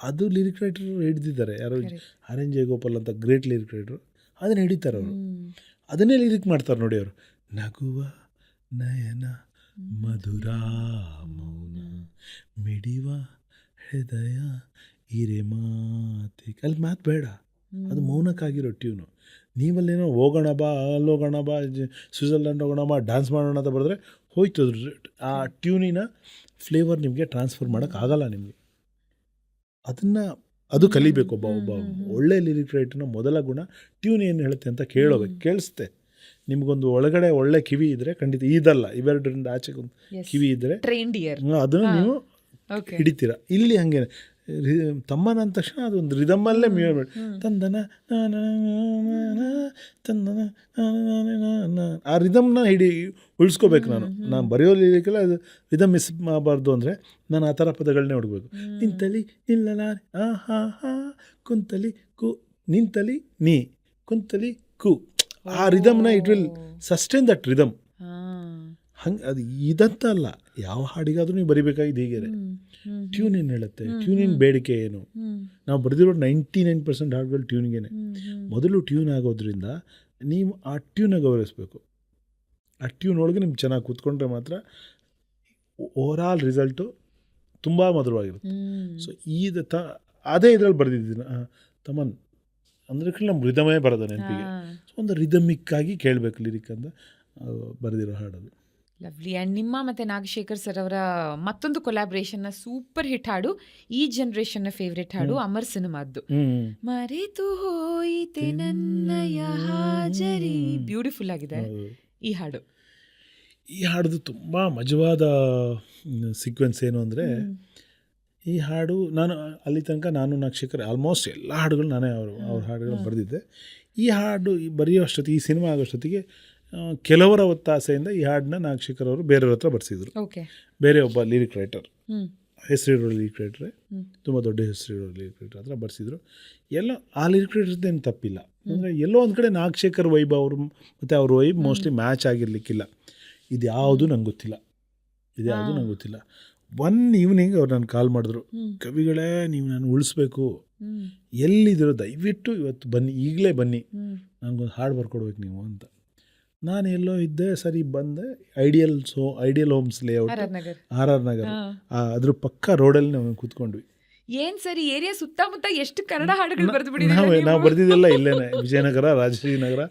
ಅದು ಲಿರಿಕ್ ರೈಟರ್ ಹಿಡಿದಿದ್ದಾರೆ. ಯಾರೋ ಆರ್ ಎನ್ ಜಯಗೋಪಾಲ್ ಅಂತ ಗ್ರೇಟ್ ಲಿರಿಕ್ ರೈಟರು ಅದನ್ನು ಹಿಡಿತಾರೆ ಅವರು. ಅದನ್ನೇ ಲಿರಿಕ್ ಮಾಡ್ತಾರೆ ನೋಡಿ ಅವರು. ನಗುವ ನಯನ ಮಧುರ ಮೌನ ಮಿಡಿವ ಹೃದಯ ಹಿರೆ ಮಾತಿ. ಅಲ್ಲಿ ಮಾತು ಬೇಡ, ಅದು ಮೌನಕ್ಕಾಗಿರೋ ಟ್ಯೂನು. ನೀವಲ್ಲೇನೋ ಹೋಗೋಣ ಬಾ, ಅಲ್ಲೋಗೋಣ ಬಾ, ಸ್ವಿಟ್ಜರ್ಲ್ಯಾಂಡ್ ಹೋಗೋಣ ಬಾ, ಡ್ಯಾನ್ಸ್ ಮಾಡೋಣ ಅಂತ ಬರೆದ್ರೆ ಹೋಯ್ತು. ಆ ಟ್ಯೂನಿನ ಫ್ಲೇವರ್ ನಿಮಗೆ ಟ್ರಾನ್ಸ್ಫರ್ ಮಾಡೋಕ್ಕಾಗಲ್ಲ ನಿಮಗೆ. ಅದು ಕಲಿಬೇಕು. ಒಬ್ಬ ಒಳ್ಳೆ ಲಿರಿಕ್ ರೈಟರ್ನ ಮೊದಲ ಗುಣ ಟ್ಯೂನ್ ಏನು ಹೇಳುತ್ತೆ ಅಂತ ಕೇಳೋಬೇಕು. ಕೇಳಿಸುತ್ತೆ ನಿಮಗೊಂದು ಒಳಗಡೆ ಒಳ್ಳೆ ಕಿವಿ ಇದ್ದರೆ ಖಂಡಿತ ಇದಲ್ಲ, ಇವೆರಡರಿಂದ ಆಚೆಗೆ ಒಂದು ಕಿವಿ ಇದ್ದರೆ ಅದನ್ನು ನೀವು ಹಿಡಿತೀರ. ಇಲ್ಲಿ ಹಂಗೇನೆ ತಮ್ಮನ ಅಂದ ತಕ್ಷಣ ಅದೊಂದು ರಿದಮ್ಮಲ್ಲೇ ತಂದನ ತಂದನ ಆ ರಿದಮ್ನ ಉಳಿಸ್ಕೋಬೇಕು. ನಾನು ಬರೆಯೋ ಲಿರಿಕಲ್ಲ ಅದು ರಿದಮ್ ಮಿಸ್ ಮಾಡಬಾರ್ದು ಅಂದರೆ ನಾನು ಆ ಥರ ಪದಗಳನ್ನೇ ಹುಡುಗಬೇಕು. ನಿಂತಲಿ ಇಲ್ಲ ಹಾ ಹಾ ಕುಂತಲಿ ಕು ನಿಂತಲಿ ನೀ ಕುಂತಲಿ ಕು. ಆ ರಿದಮ್ನ it will sustain that rhythm. ಹಂಗೆ ಅದು ಇದಂತ ಅಲ್ಲ, ಯಾವ ಹಾಡಿಗಾದ್ರೂ ನೀವು ಬರಿಬೇಕಾಗಿದ್ದು ಹೀಗೆ. ಟ್ಯೂನ್ ಏನು ಹೇಳುತ್ತೆ, ಟ್ಯೂನಿನ ಬೇಡಿಕೆ ಏನು. ನಾವು ಬರೆದಿರೋ 99% ಹಾಡುಗಳು ಟ್ಯೂನ್ಗೇನೆ. ಮೊದಲು ಟ್ಯೂನ್ ಆಗೋದ್ರಿಂದ ನೀವು ಆ ಟ್ಯೂನಾಗ ಗೌರವಿಸ್ಬೇಕು. ಆ ಟ್ಯೂನ್ ಒಳಗೆ ನಿಮ್ಗೆ ಚೆನ್ನಾಗಿ ಕೂತ್ಕೊಂಡ್ರೆ ಮಾತ್ರ ಓವರಾಲ್ ರಿಸಲ್ಟು ತುಂಬ ಮಧುರವಾಗಿರುತ್ತೆ. ಸೊ ಅದೇ ಇದರಲ್ಲಿ ಬರೆದಿದ್ದೀನಿ ತಮನ್ ಅಂದರೆ ನಮ್ಮ ರಿದಮೇ ಬರೋದು ನೆನಪಿಗೆ. ಸೊ ಒಂದು ರಿದಮಿಕ್ಕಾಗಿ ಕೇಳಬೇಕು ಲಿರಿಕ್ ಅಂತ ಬರೆದಿರೋ ಹಾಡೋದು. ಲವ್ಲಿ. ಆ್ಯಂಡ್ ನಿಮ್ಮ ಮತ್ತು ನಾಗಶೇಖರ್ ಸರ್ ಅವರ ಮತ್ತೊಂದು ಕೊಲಾಬ್ರೇಷನ್ನ ಸೂಪರ್ ಹಿಟ್ ಹಾಡು, ಈ ಜನರೇಷನ್ನ ಫೇವ್ರೆಟ್ ಹಾಡು ಅಮರ್ ಸಿನಿಮಾದ್ದು ಮರೆತು ಹೋಯಿತೆ ನನ್ನಯ ಹಾಜರಿ. ಬ್ಯೂಟಿಫುಲ್ ಆಗಿದೆ ಈ ಹಾಡು. ಈ ಹಾಡ್ದು ತುಂಬ ಮಜವಾದ ಸೀಕ್ವೆನ್ಸ್ ಏನು ಅಂದರೆ, ಈ ಹಾಡು ಅಲ್ಲಿ ತನಕ ನಾನು ನಾಗಶೇಖರ್ ಆಲ್ಮೋಸ್ಟ್ ಎಲ್ಲ ಹಾಡುಗಳು ನಾನೇ ಅವ್ರ ಹಾಡುಗಳು ಬರೆದಿದ್ದೆ. ಈ ಹಾಡು ಬರೆಯೋ ಅಷ್ಟೊತ್ತಿಗೆ, ಈ ಸಿನಿಮಾ ಆಗೋಷ್ಟೊತ್ತಿಗೆ ಕೆಲವರ ಒತ್ತಾಸೆಯಿಂದ ಈ ಹಾಡನ್ನ ನಾಗಶೇಖರ್ ಅವರು ಬೇರೆಯವ್ರ ಹತ್ರ ಬರೆಸಿದ್ರು. ಬೇರೆ ಒಬ್ಬ ಲಿರಿಕ್ ರೈಟರ್, ಹೆಸರಿರೋ ಲಿರಿಕ್ ರೈಟ್ರೆ, ತುಂಬ ದೊಡ್ಡ ಹೆಸರಿರೋ ಲಿರಿಕ್ ರೈಟರ್ ಹತ್ರ ಬರೆಸಿದ್ರು. ಎಲ್ಲೋ ಆ ಲಿರಿಕ್ ರೈಟರ್ದೇನು ತಪ್ಪಿಲ್ಲ. ಅಂದರೆ ಎಲ್ಲೋ ಒಂದು ಕಡೆ ನಾಗಶೇಖರ್ ವೈಬ್ ಅವರು ಮತ್ತು ಅವ್ರ ವೈಬ್ ಮೋಸ್ಟ್ಲಿ ಮ್ಯಾಚ್ ಆಗಿರಲಿಕ್ಕಿಲ್ಲ. ಇದ್ಯಾವುದು ನಂಗೆ ಗೊತ್ತಿಲ್ಲ. ಒನ್ ಈವ್ನಿಂಗ್ ಅವ್ರು ನಾನು ಕಾಲ್ ಮಾಡಿದ್ರು, ಕವಿಗಳೇ ನೀವು ನಾನು ಉಳಿಸ್ಬೇಕು, ಎಲ್ಲಿದ್ದೀರೋ ದಯವಿಟ್ಟು ಇವತ್ತು ಬನ್ನಿ, ಈಗಲೇ ಬನ್ನಿ, ನನಗೊಂದು ಹಾಡು ಬರ್ಕೊಡ್ಬೇಕು ನೀವು ಅಂತ. ನಾನು ಎಲ್ಲೋ ಇದ್ದೆ, ಸರಿ ಬಂದೆ. Ideal homes layout, RR Nagar, ಅದ್ರ ಪಕ್ಕ ರೋಡಲ್ಲಿ ನಾವು ಕೂತ್ಕೊಂಡ್ವಿ. ಏನು ಸರಿ ಏರಿಯಾ ಸುತ್ತಮುತ್ತ ಎಷ್ಟು ಕನ್ನಡ ಹಾಡುಗಳು ಬರೆದು ನಾವು ಬರೆದಿದ್ದೆಲ್ಲ ಇಲ್ಲೇನೆ, ವಿಜಯನಗರ, ರಾಜಶ್ರೀನಗರ,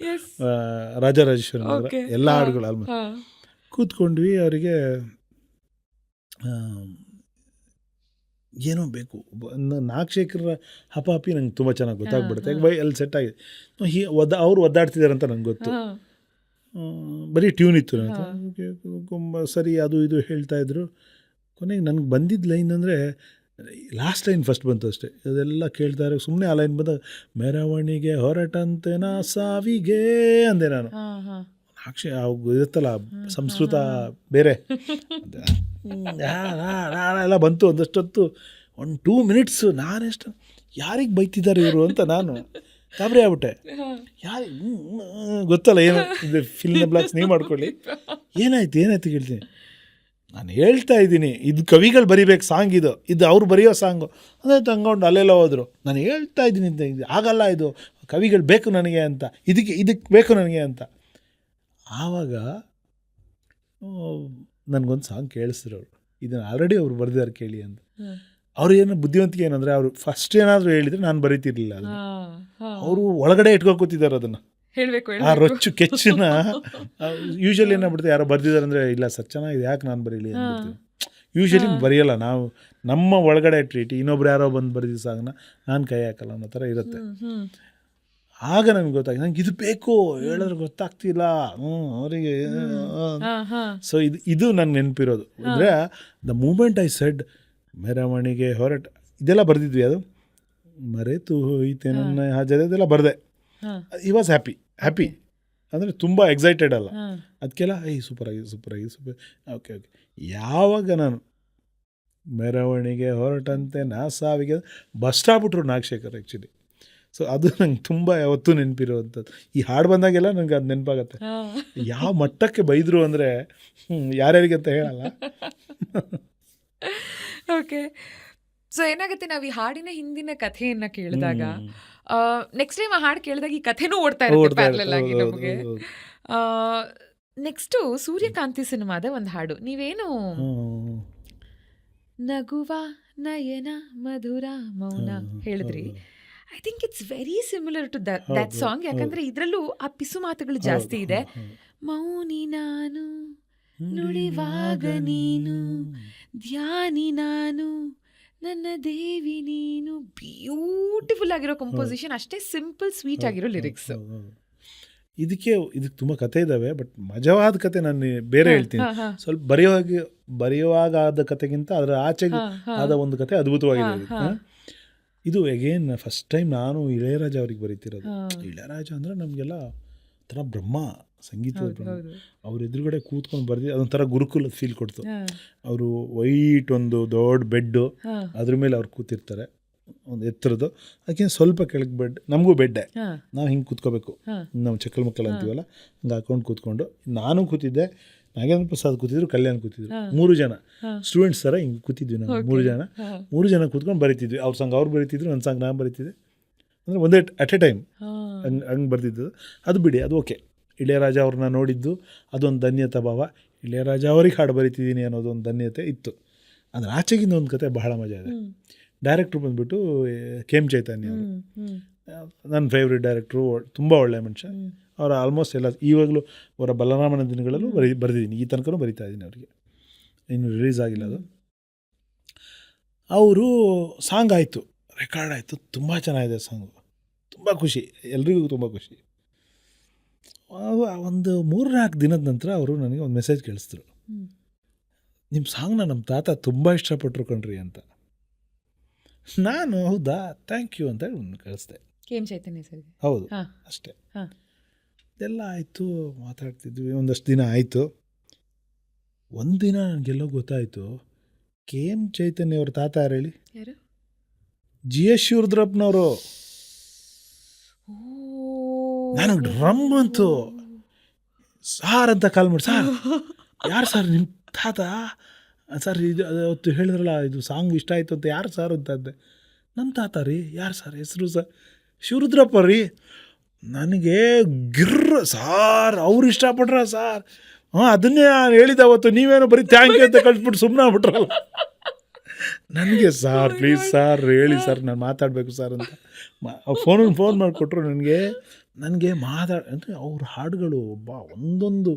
ರಾಜರಾಜೇಶ್ವರಿ ನಗರ, ಎಲ್ಲ ಹಾಡುಗಳು ಆಲ್ಮೋಸ್ಟ್. ಕೂತ್ಕೊಂಡ್ವಿ. ಅವರಿಗೆ ಏನೋ ಬೇಕು. ನಾಗಶೇಖರ ಹಪಾಪಿ ನಂಗೆ ತುಂಬ ಚೆನ್ನಾಗಿ ಗೊತ್ತಾಗ್ಬಿಡುತ್ತೆ. ಅಲ್ಲಿ ಸೆಟ್ ಆಗಿದೆ. ಅವ್ರು ಒದ್ದಾಡ್ತಿದ್ದಾರೆ ಅಂತ ನಂಗೆ ಗೊತ್ತು. ಬರೀ ಟ್ಯೂನ್ ಇತ್ತು. ಸರಿ ಅದು ಇದು ಹೇಳ್ತಾಯಿದ್ರು. ಕೊನೆಗೆ ನನಗೆ ಬಂದಿದ್ದ ಲೈನ್ ಅಂದರೆ ಲಾಸ್ಟ್ ಲೈನ್ ಫಸ್ಟ್ ಬಂತು ಅಷ್ಟೇ. ಅದೆಲ್ಲ ಕೇಳ್ತಾರೆ ಸುಮ್ಮನೆ. ಆ ಲೈನ್ ಬಂದಾಗ ಮೆರವಣಿಗೆ ಹೊರಟಂತೆ ನಾ ಸಾವಿಗೆ ಅಂದೆ ನಾನು. ಇರುತ್ತಲ್ಲ ಸಂಸ್ಕೃತ ಬೇರೆ ಎಲ್ಲ ಬಂತು. ಒಂದಷ್ಟೊತ್ತು 1-2 minutes ನಾನೆಷ್ಟು ಯಾರಿಗೆ ಬೈತಿದ್ದಾರೆ ಇವರು ಅಂತ ನಾನು ಗಾಬರಿ ಆಗ್ಬಿಟ್ಟೆ. ಗೊತ್ತಲ್ಲ ಏನು ಇದು ಫಿಲ್ಮ್ ಬ್ಲಾಕ್ಸ್ ನೀವು ಮಾಡ್ಕೊಳ್ಳಿ. ಏನಾಯ್ತು ಕೇಳ್ತೀನಿ. ನಾನು ಹೇಳ್ತಾ ಇದ್ದೀನಿ, ಇದು ಕವಿಗಳು ಬರಿಬೇಕು ಸಾಂಗ್, ಇದು ಅವ್ರು ಬರೆಯೋ ಸಾಂಗು ಅದೇ ತಂಗೊಂಡು ಅಲ್ಲೆಲ್ಲ ಹೋದರು. ನಾನು ಹೇಳ್ತಾ ಇದ್ದೀನಿ ಇದು ಆಗಲ್ಲ, ಇದು ಕವಿಗಳು ಬೇಕು ನನಗೆ ಅಂತ, ಇದಕ್ಕೆ ಬೇಕು ನನಗೆ ಅಂತ. ಆವಾಗ ನನಗೊಂದು ಸಾಂಗ್ ಕೇಳಿಸಿದ್ರು ಅವರು, ಇದನ್ನು ಆಲ್ರೆಡಿ ಅವ್ರು ಬರೆದಿದ್ದಾರೆ ಕೇಳಿ ಅಂತ. ಅವ್ರು ಏನೋ ಬುದ್ಧಿವಂತಿಕೆ ಏನಂದರೆ, ಅವರು ಫಸ್ಟ್ ಏನಾದರೂ ಹೇಳಿದರೆ ನಾನು ಬರೀತಿರ್ಲಿಲ್ಲ ಅದನ್ನು. ಅವರು ಒಳಗಡೆ ಇಟ್ಕೊಳ್ಕೊತಿದ್ದಾರೆ ಅದನ್ನು, ಆ ರೊಚ್ಚು ಕೆಚ್ಚನ್ನ. ಯೂಶ್ವಲಿ ಏನಾಗ್ಬಿಡುತ್ತೆ, ಯಾರೋ ಬರೆದಿದ್ದಾರೆ ಅಂದರೆ ಇಲ್ಲ ಸರ್ ಚೆನ್ನಾಗಿದೆ, ಯಾಕೆ ನಾನು ಬರೀಲಿ ಅಂದ್ಬಿಡ್ತೀವಿ. ಯೂಶ್ವಲಿ ಬರೆಯಲ್ಲ ನಾವು, ನಮ್ಮ ಒಳಗಡೆ ಟ್ರೀಟ್. ಇನ್ನೊಬ್ರು ಯಾರೋ ಬಂದು ಬರೆದಿದ್ದ ಸಾಂಗ್ನ ನಾನು ಕೈ ಹಾಕಲ್ಲ ಅನ್ನೋ ಥರ ಇರುತ್ತೆ. ಆಗ ನನಗೆ ಗೊತ್ತಾಗಿ ನಂಗೆ ಇದು ಬೇಕು, ಹೇಳಿದ್ರೆ ಗೊತ್ತಾಗ್ತಿಲ್ಲ ಅವರಿಗೆ. ಸೊ ಇದು ನಂಗೆ ನೆನಪಿರೋದು ಅಂದರೆ ದ ಮೂಮೆಂಟ್ ಐ ಸೆಡ್ ಮೆರವಣಿಗೆ ಹೊರಟ, ಇದೆಲ್ಲ ಬರೆದಿದ್ವಿ. ಅದು ಮರೆತು ಹೋಯ್ತೆ ನನ್ನ ಹಾಜರಿ ಇದೆಲ್ಲ ಬರೆದೆ. ಈ ವಾಸ್ ಹ್ಯಾಪಿ ಅಂದರೆ ತುಂಬ ಎಕ್ಸೈಟೆಡ್ ಅಲ್ಲ ಅದಕ್ಕೆಲ್ಲ. Super okay. ಯಾವಾಗ ನಾನು ಮೆರವಣಿಗೆ ಹೊರಟಂತೆ ನಾ ಸಾವಿಗೆ ಬಸ್ ಸ್ಟಾಪ್ಬಿಟ್ರು ನಾಗಶೇಖರ್ ಆ್ಯಕ್ಚುಲಿ. ಸೊ ಅದು ನಂಗೆ ತುಂಬ ಯಾವತ್ತೂ ನೆನಪಿರೋವಂಥದ್ದು. ಈ ಹಾಡು ಬಂದಾಗೆಲ್ಲ ನನಗೆ ಅದು ನೆನಪಾಗತ್ತೆ. ಯಾವ ಮಟ್ಟಕ್ಕೆ ಬೈದರು ಅಂದರೆ ಯಾರ್ಯಾರಿಗೆ ಅಂತ ಹೇಳಲ್ಲ. ಓಕೆ. ಸೊ ಏನಾಗುತ್ತೆ, ನಾವು ಈ ಹಾಡಿನ ಹಿಂದಿನ ಕಥೆಯನ್ನ ಕೇಳಿದಾಗ ನೆಕ್ಸ್ಟ್ ಟೈಮ್ ಆ ಹಾಡು ಕೇಳಿದಾಗ ಈ ಕಥೆನೂ ಓಡ್ತಾ ಇರುತ್ತೆ ಪ್ಯಾರಲಲ್ ಆಗಿ ನಮಗೆ. ನೆಕ್ಸ್ಟು ಸೂರ್ಯಕಾಂತಿ ಸಿನಿಮಾದ ಒಂದು ಹಾಡು, ನೀವೇನು ನಗುವ ನಯನ ಮಧುರ ಮೌನ ಹೇಳಿದ್ರಿ. I think it's very similar to that song. ಯಾಕಂದ್ರೆ ಇದರಲ್ಲೂ ಆ ಪಿಸು ಮಾತುಗಳು ಜಾಸ್ತಿ ಇದೆ. ಮೌನಿ ನಾನು ನುಡಿವಾಗ ನೀನು, ಧ್ಯಾನಿ ನಾನು ನನ್ನ ದೇವಿ ನೀನು. ಬ್ಯೂಟಿಫುಲ್ ಆಗಿರೋ ಕಂಪೋಸಿಷನ್, ಅಷ್ಟೇ ಸಿಂಪಲ್ ಸ್ವೀಟ್ ಆಗಿರೋ ಲಿರಿಕ್ಸ್. ಇದಕ್ಕೆ ತುಂಬ ಕತೆ ಇದ್ದಾವೆ, ಬಟ್ ಮಜವಾದ ಕತೆ ನಾನು ಬೇರೆ ಹೇಳ್ತೀನಿ. ಸ್ವಲ್ಪ ಬರೆಯುವಾಗ ಆದ ಕತೆಗಿಂತ ಅದರ ಆಚೆಗೆ ಆದ ಒಂದು ಕತೆ ಅದ್ಭುತವಾಗಿದೆ. ಇದು ಅಗೇನ್ ಫಸ್ಟ್ ಟೈಮ್ ನಾನು ಇಳೆಯರಾಜ ಅವ್ರಿಗೆ ಬರೀತಿರೋದು. ಇಳೆಯರಾಜ ಅಂದರೆ ನಮಗೆಲ್ಲ ಥರ ಬ್ರಹ್ಮ, ಸಂಗೀತದ ಬ್ರಹ್ಮ. ಅವ್ರ ಎದುರುಗಡೆ ಕೂತ್ಕೊಂಡು ಬರ್ದಿ ಅದೊಂಥರ ಗುರುಕುಲದ ಫೀಲ್ ಕೊಡ್ತು. ಅವರು ವೈಟ್ ಒಂದು ದೊಡ್ಡ ಬೆಡ್ಡು, ಅದ್ರ ಮೇಲೆ ಅವ್ರು ಕೂತಿರ್ತಾರೆ, ಒಂದು ಎತ್ತರದ್ದು, ಅದಕ್ಕೆ ಸ್ವಲ್ಪ ಕೆಳಗೆ ಬೆಡ್, ನಮಗೂ ಬೆಡ್ಡೆ, ನಾವು ಹಿಂಗೆ ಕೂತ್ಕೋಬೇಕು, ನಾವು ಚಕ್ಕಲ್ ಮಕ್ಕಳು ಅಂತೀವಲ್ಲ, ಹಂಗೆ ಹಾಕೊಂಡು ಕೂತ್ಕೊಂಡು ನಾನು ಕೂತಿದ್ದೆ, ನಾಗೇಂದ್ರ ಪ್ರಸಾದ್ ಕೂತಿದ್ರು, ಕಲ್ಯಾಣ್ ಕೂತಿದ್ರು, 3 ಜನ ಸ್ಟೂಡೆಂಟ್ಸ್ ಥರ ಹಿಂಗೆ ಕೂತಿದ್ವಿ ನಾವು. 3 ಜನ ಕೂತ್ಕೊಂಡು ಬರೀತಿದ್ವಿ. ಅವ್ರ ಸಾಂಗ್ ಅವ್ರು ಬರೀತಿದ್ರು, ನನ್ನ ಸಾಂಗ್ ನಾನು ಬರೀತಿದ್ದೆ. ಅಂದರೆ ಒಂದೇ ಅಟ್ ಎ ಟೈಮ್ ಹಂಗೆ ಬರ್ತಿದ್ದು. ಅದು ಬಿಡಿ, ಅದು ಓಕೆ. ಇಳೆಯರಾಜ ಅವ್ರನ್ನ ನೋಡಿದ್ದು ಅದೊಂದು ಧನ್ಯತಾ ಭಾವ. ಇಳೆಯರಾಜ ಅವ್ರಿಗೆ ಹಾಡು ಬರೀತಿದ್ದೀನಿ ಅನ್ನೋದೊಂದು ಧನ್ಯತೆ ಇತ್ತು. ಅದ್ರ ಆಚೆಗಿಂದ ಒಂದು ಕತೆ ಬಹಳ ಮಜಾ ಇದೆ. ಡೈರೆಕ್ಟ್ರು ಬಂದುಬಿಟ್ಟು ಕೆ ಎಮ್ ಚೈತನ್ಯ ಅವರು, ನನ್ನ ಫೇವ್ರೆಟ್ ಡೈರೆಕ್ಟ್ರು, ತುಂಬ ಒಳ್ಳೆಯ ಮನುಷ್ಯ. ಅವರ ಆಲ್ಮೋಸ್ಟ್ ಎಲ್ಲ ಈವಾಗಲೂ ಅವರ ಬಲರಾಮನ ದಿನಗಳಲ್ಲೂ ಬರೆದಿದ್ದೀನಿ, ಈ ತನಕನೂ ಬರಿತಾ ಇದ್ದೀನಿ. ಅವರಿಗೆ ಇನ್ನು ರಿಲೀಸ್ ಆಗಿಲ್ಲ ಅದು. ಅವರು ಸಾಂಗ್ ಆಯಿತು, ರೆಕಾರ್ಡ್ ಆಯಿತು, ತುಂಬ ಚೆನ್ನಾಗಿದೆ ಸಾಂಗು, ತುಂಬ ಖುಷಿ, ಎಲ್ರಿಗೂ ತುಂಬ ಖುಷಿ. ಒಂದು 3-4 ದಿನದ ನಂತರ ಅವರು ನನಗೆ ಒಂದು ಮೆಸೇಜ್ ಕಳಿಸಿದ್ರು, ನಿಮ್ಮ ಸಾಂಗ್ನ ನಮ್ಮ ತಾತ ತುಂಬ ಇಷ್ಟಪಟ್ಟರು ಕಣ್ರಿ ಅಂತ. ನಾನು ಹೌದಾ, ಥ್ಯಾಂಕ್ ಯು ಅಂತ ಹೇಳಿ ಒಂದು ಕಳಿಸ್ದೆ. ಕೆ ಎಮ್ ಚೈತನ್ಯ ಸರ್. ಹೌದು, ಅಷ್ಟೇ. ಇದೆಲ್ಲ ಆಯಿತು, ಮಾತಾಡ್ತಿದ್ವಿ, ಒಂದಷ್ಟು ದಿನ ಆಯಿತು. ಒಂದಿನ ನನಗೆಲ್ಲೋ ಗೊತ್ತಾಯಿತು, ಕೆ ಎಮ್ ಚೈತನ್ಯ ಅವ್ರ ತಾತ ಯಾರು ಹೇಳಿ? ಜಿ ಎಸ್ ಶಿವರುದ್ರಪ್ಪನವರು. ನನಗೆ ಡ್ರಮ್ ಅಂತು, ಸಾರ್ ಅಂತ ಕಾಲ್ ಮಾಡಿ, ಸಾರ್ ಯಾರು ಸರ್ ನಿಮ್ಮ ತಾತ? ಸರ್ ಇದು ಅವತ್ತು ಹೇಳಿದ್ರಲ್ಲ, ಇದು ಸಾಂಗ್ ಇಷ್ಟ ಆಯಿತು ಅಂತ, ಯಾರು ಸರ್ ಅಂತ ಅಂದೆ. ನಮ್ಮ ತಾತ ರೀ. ಯಾರು ಸರ್ ಹೆಸರು? ಸರ್ ಶಿವರುದ್ರಪ್ಪ ರೀ. ನನಗೆ ಗಿರ್ರ, ಸಾರ್ ಅವ್ರು ಇಷ್ಟಪಟ್ರ ಸಾರ್? ಅದನ್ನೇ ನಾನು ಹೇಳಿದ್ದೆ ಅವತ್ತು, ನೀವೇನೋ ಬರೀ ಥ್ಯಾಂಕ್ ಯು ಅಂತ ಕಳಿಸ್ಬಿಟ್ಟು ಸುಮ್ಮನೆ ಆಗ್ಬಿಟ್ರಲ್ಲ. ನನಗೆ ಸಾರ್ ಪ್ಲೀಸ್ ಸಾರ್ ಹೇಳಿ ಸರ್, ನಾನು ಮಾತಾಡಬೇಕು ಸರ್ ಅಂತ ಫೋನ್ ಮಾಡಿಕೊಟ್ರು. ನನಗೆ ಅಂದರೆ ಅವ್ರ ಹಾಡುಗಳು ಒಂದೊಂದು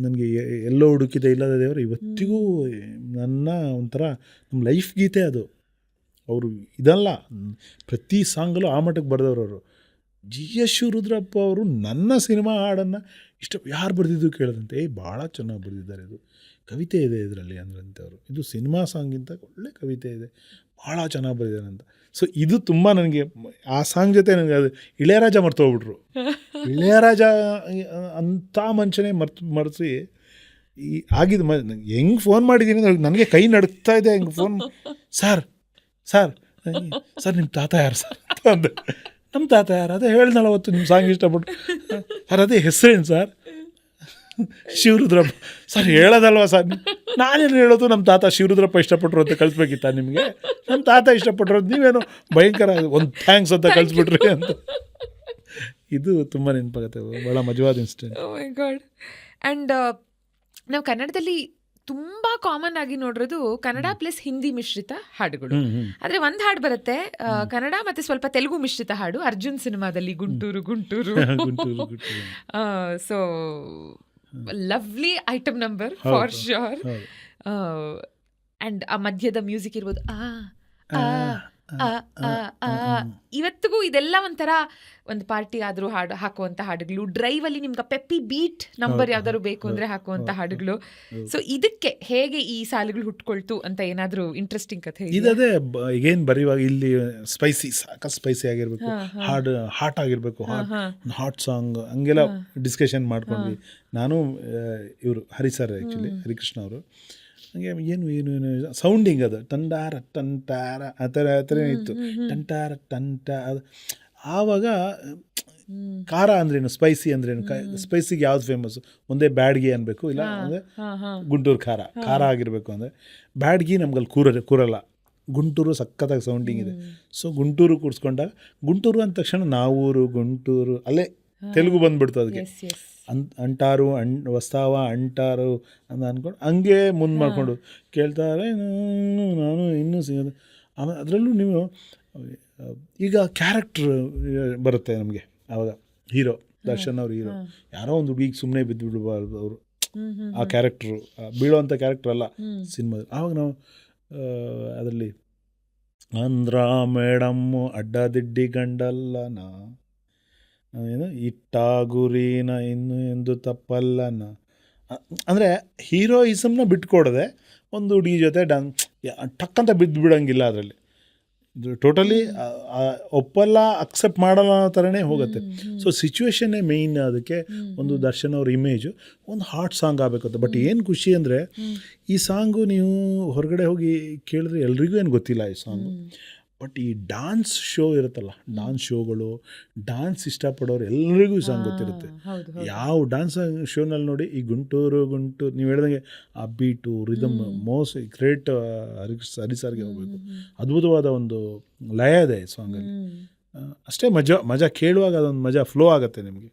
ನನಗೆ ಎಲ್ಲೋ ಹುಡುಕಿದೆ ಇಲ್ಲದ ದೇವರು ಇವತ್ತಿಗೂ ನನ್ನ ಒಂಥರ ನಮ್ಮ ಲೈಫ್ ಗೀತೆ ಅದು. ಅವರು ಇದಲ್ಲ, ಪ್ರತಿ ಸಾಂಗಲ್ಲೂ ಆ ಮಟ್ಟಕ್ಕೆ ಬರೆದವರು ಅವರು. ಜಿ ಎಸ್ ಶಿವರುದ್ರಪ್ಪ ಅವರು ನನ್ನ ಸಿನಿಮಾ ಹಾಡನ್ನು ಯಾರು ಬರೆದಿದ್ದು ಕೇಳಿದಂತೆ, ಭಾಳ ಚೆನ್ನಾಗಿ ಬರೆದಿದ್ದಾರೆ, ಇದು ಕವಿತೆ ಇದೆ ಇದರಲ್ಲಿ ಅಂದ್ರಂತೆ ಅವರು. ಇದು ಸಿನಿಮಾ ಸಾಂಗಿಂತ ಒಳ್ಳೆ ಕವಿತೆ ಇದೆ, ಭಾಳ ಚೆನ್ನಾಗಿ ಬರೆದಿದ್ದಾರೆ ಅಂತ. ಸೊ ಇದು ತುಂಬ ನನಗೆ ಆ ಸಾಂಗ್ ಜೊತೆ ನನಗೆ ಅದು ಇಳೆಯರಾಜ ಮರ್ತು ಹೋಗ್ಬಿಟ್ರು. ಇಳೆಯರಾಜ ಅಂಥ ಮನುಷ್ಯನೇ ಮರೆಸಿ ಈ ಆಗಿದ್ದು ಹೆಂಗೆ ಫೋನ್ ಮಾಡಿದ್ದೀನಿ ನನಗೆ ಕೈ ನಡುಕ್ತಾ ಇದೆ. ಹೆಂಗೆ ಫೋನ್, ಸರ್ ನಿಮ್ಮ ತಾತ ಯಾರು ಸರ್ ಅಂದೆ. ನಮ್ಮ ತಾತ ಯಾರು? ಅದೇ ಹೇಳ್ದಲ್ಲ ಅವತ್ತು ನಿಮ್ಮ ಸಾಂಗ್ ಇಷ್ಟಪಟ್ಟು. ಸರ್ ಅದೇ ಹೆಸರೇನು ಸರ್? ಶಿವರುದ್ರಪ್ಪ. ಸರ್ ಹೇಳೋದಲ್ವ ಸರ್? ನಾನೇನು ಹೇಳೋದು, ನಮ್ಮ ತಾತ ಶಿವರುದ್ರಪ್ಪ ಇಷ್ಟಪಟ್ಟರು ಅಂತ ಕಳಿಸ್ಬೇಕಿತ್ತ ನಿಮಗೆ? ನಮ್ಮ ತಾತ ಇಷ್ಟಪಟ್ಟರು, ನೀವೇನು ಭಯಂಕರ ಒಂದು ಥ್ಯಾಂಕ್ಸ್ ಅಂತ ಕಳಿಸ್ಬಿಟ್ರಿ ಅಂತ. ಇದು ತುಂಬ ನೆನಪಾಗುತ್ತೆ, ಭಾಳ ಮಜವಾದ incident. Oh my god. And ನಾವು ಕನ್ನಡದಲ್ಲಿ ತುಂಬ ಕಾಮನ್ ಆಗಿ ನೋಡಿರೋದು ಕನ್ನಡ ಪ್ಲಸ್ ಹಿಂದಿ ಮಿಶ್ರಿತ ಹಾಡುಗಳು. ಆದರೆ ಒಂದು ಹಾಡು ಬರುತ್ತೆ ಕನ್ನಡ ಮತ್ತು ಸ್ವಲ್ಪ ತೆಲುಗು ಮಿಶ್ರಿತ ಹಾಡು, ಅರ್ಜುನ್ ಸಿನಿಮಾದಲ್ಲಿ Guntur Guntur. So lovely item number for sure. And ಆ ಮಧ್ಯದ ಮ್ಯೂಸಿಕ್ ಇರ್ಬೋದು, ಇವತ್ತಿಗೂ ಇದೆಲ್ಲ ಒಂಥರ ಒಂದು ಪಾರ್ಟಿ ಆದರೂ ಹಾಡು ಹಾಕುವಂಥ ಹಾಡುಗಳು, ಡ್ರೈವಲ್ಲಿ ನಿಮ್ಗೆ ಪೆಪ್ಪಿ ಬೀಟ್ ನಂಬರ್ ಯಾವ್ದಾದ್ರು ಬೇಕು ಅಂದರೆ ಹಾಕುವಂಥ ಹಾಡುಗಳು. ಸೊ ಇದಕ್ಕೆ ಹೇಗೆ ಈ ಸಾಲುಗಳು ಹುಟ್ಕೊಳ್ತು ಅಂತ ಏನಾದರೂ ಇಂಟ್ರೆಸ್ಟಿಂಗ್ ಕಥೆ? ಇದೇ ಈಗೇನು ಬರೆಯುವಾಗ ಇಲ್ಲಿ ಸ್ಪೈಸಿ, ಸಾಕಷ್ಟು ಸ್ಪೈಸಿ ಆಗಿರಬೇಕು, ಹಾಡು ಹಾಟ್ ಆಗಿರಬೇಕು, ಹಾಟ್ ಸಾಂಗ್ ಹಂಗೆಲ್ಲ ಡಿಸ್ಕಷನ್ ಮಾಡ್ಕೊಂಡ್ವಿ. ನಾನು ಇವರು ಹರಿ ಸರ್, ಆ್ಯಕ್ಚುಲಿ ಹರಿಕೃಷ್ಣ ಅವರು, ಹಂಗೆ ಏನು ಸೌಂಡಿಂಗ್ ಅದು ಟಂಟಾರ ಟಂಟಾರ ಆ ಥರ ಇತ್ತು, ಟಂಟಾರ ಟಂಟ. ಅದು ಆವಾಗ ಖಾರ ಅಂದ್ರೇನು, ಸ್ಪೈಸಿ ಅಂದ್ರೇನು, ಸ್ಪೈಸಿಗೆ ಯಾವ್ದು ಫೇಮಸ್ಸು? ಒಂದೇ ಬ್ಯಾಡ್ಗಿ ಅನ್ಬೇಕು, ಇಲ್ಲ ಅಂದರೆ ಗುಂಟೂರು ಖಾರ ಆಗಿರಬೇಕು. ಅಂದರೆ ಬ್ಯಾಡ್ಗಿ ನಮ್ಗಲ್ಲಿ ಕೂರಲ್ಲ, ಗುಂಟೂರು ಸಖತ್ತಾಗಿ ಸೌಂಡಿಂಗ್ ಇದೆ. ಸೊ ಗುಂಟೂರು ಕೂರಿಸ್ಕೊಂಡಾಗ ಗುಂಟೂರು ಅಂದ ತಕ್ಷಣ ನಾವೂರು ಗುಂಟೂರು ಅಲ್ಲೇ ತೆಲುಗು ಬಂದ್ಬಿಡ್ತು ಅದಕ್ಕೆ. ಎಸ್ ಎಸ್ ಅಂಟಾರು ವಸ್ತಾವ ಅಂಟಾರು ಅಂತ ಅಂದ್ಕೊಂಡು ಹಂಗೆ ಮುಂದೆ ಮಾಡಿಕೊಂಡು ಕೇಳ್ತಾರೆ ನಾನು ಇನ್ನೂ ಸಿಗೋದು. ಆಮೇಲೆ ಅದರಲ್ಲೂ ನೀವು ಈಗ ಕ್ಯಾರೆಕ್ಟ್ರ್ ಬರುತ್ತೆ ನಮಗೆ ಆವಾಗ. ಹೀರೋ ದರ್ಶನ್ ಅವ್ರ ಹೀರೋ ಯಾರೋ ಒಂದು ಹುಡುಗಿಗೆ ಸುಮ್ಮನೆ ಬಿದ್ದು ಬಿಡಬಾರ್ದು ಅವರು, ಆ ಕ್ಯಾರೆಕ್ಟ್ರು ಬೀಳೋವಂಥ ಕ್ಯಾರೆಕ್ಟ್ರ್ ಅಲ್ಲ ಸಿನಿಮಾದಲ್ಲಿ. ಆವಾಗ ನಾವು ಅದರಲ್ಲಿ ಆಂಧ್ರ ಮೇಡಮ್ಮು ಅಡ್ಡದಿಡ್ಡಿ ಗಂಡಲ್ಲನ ಏನು ಇಟ್ಟ ಗುರಿನ ಇನ್ನು ಎಂದು ತಪ್ಪಲ್ಲನ ಅಂದರೆ ಹೀರೋಯಿಸಮ್ನ ಬಿಟ್ಕೊಡದೆ ಒಂದು ಹುಡುಗಿ ಜೊತೆ ಟಕ್ಕಂತ ಬಿದ್ದು ಬಿಡೋಂಗಿಲ್ಲ. ಅದರಲ್ಲಿ ಟೋಟಲಿ ಒಪ್ಪಲ್ಲ, ಅಕ್ಸೆಪ್ಟ್ ಮಾಡಲ್ಲ ಅನ್ನೋ ಥರನೇ ಹೋಗುತ್ತೆ. ಸೊ ಸಿಚುವೇಶನ್ನೇ ಮೇಯ್ನ್ ಅದಕ್ಕೆ. ಒಂದು ದರ್ಶನ್ ಅವ್ರ ಇಮೇಜು ಒಂದು ಹಾಟ್ ಸಾಂಗ್ ಆಗಬೇಕು. ಬಟ್ ಏನು ಖುಷಿ ಅಂದರೆ ಈ ಸಾಂಗು ನೀವು ಹೊರಗಡೆ ಹೋಗಿ ಕೇಳಿದ್ರೆ ಎಲ್ರಿಗೂ ಏನು ಗೊತ್ತಿಲ್ಲ ಈ ಸಾಂಗು. ಬಟ್ ಈ ಡಾನ್ಸ್ ಶೋ ಇರುತ್ತಲ್ಲ, ಡಾನ್ಸ್ ಶೋಗಳು, ಡಾನ್ಸ್ ಇಷ್ಟಪಡೋರು ಎಲ್ರಿಗೂ ಈ ಸಾಂಗ್ ಗೊತ್ತಿರುತ್ತೆ. ಯಾವ ಡಾನ್ಸ್ ಶೋನಲ್ಲಿ ನೋಡಿ ಈ ಗುಂಟೂರು ನೀವು ಹೇಳ್ದಂಗೆ ಆ ಬೀಟು ರಿದಮ್ ಮೋಸ್ಟ್ ಗ್ರೇಟ್ ಹರಿಸಾರ್ಗೆ ಹೋಗಬೇಕು. ಅದ್ಭುತವಾದ ಒಂದು ಲಯ ಇದೆ ಈ ಸಾಂಗಲ್ಲಿ. ಅಷ್ಟೇ ಮಜಾ ಕೇಳುವಾಗ ಅದೊಂದು ಮಜಾ ಫ್ಲೋ ಆಗುತ್ತೆ ನಿಮಗೆ.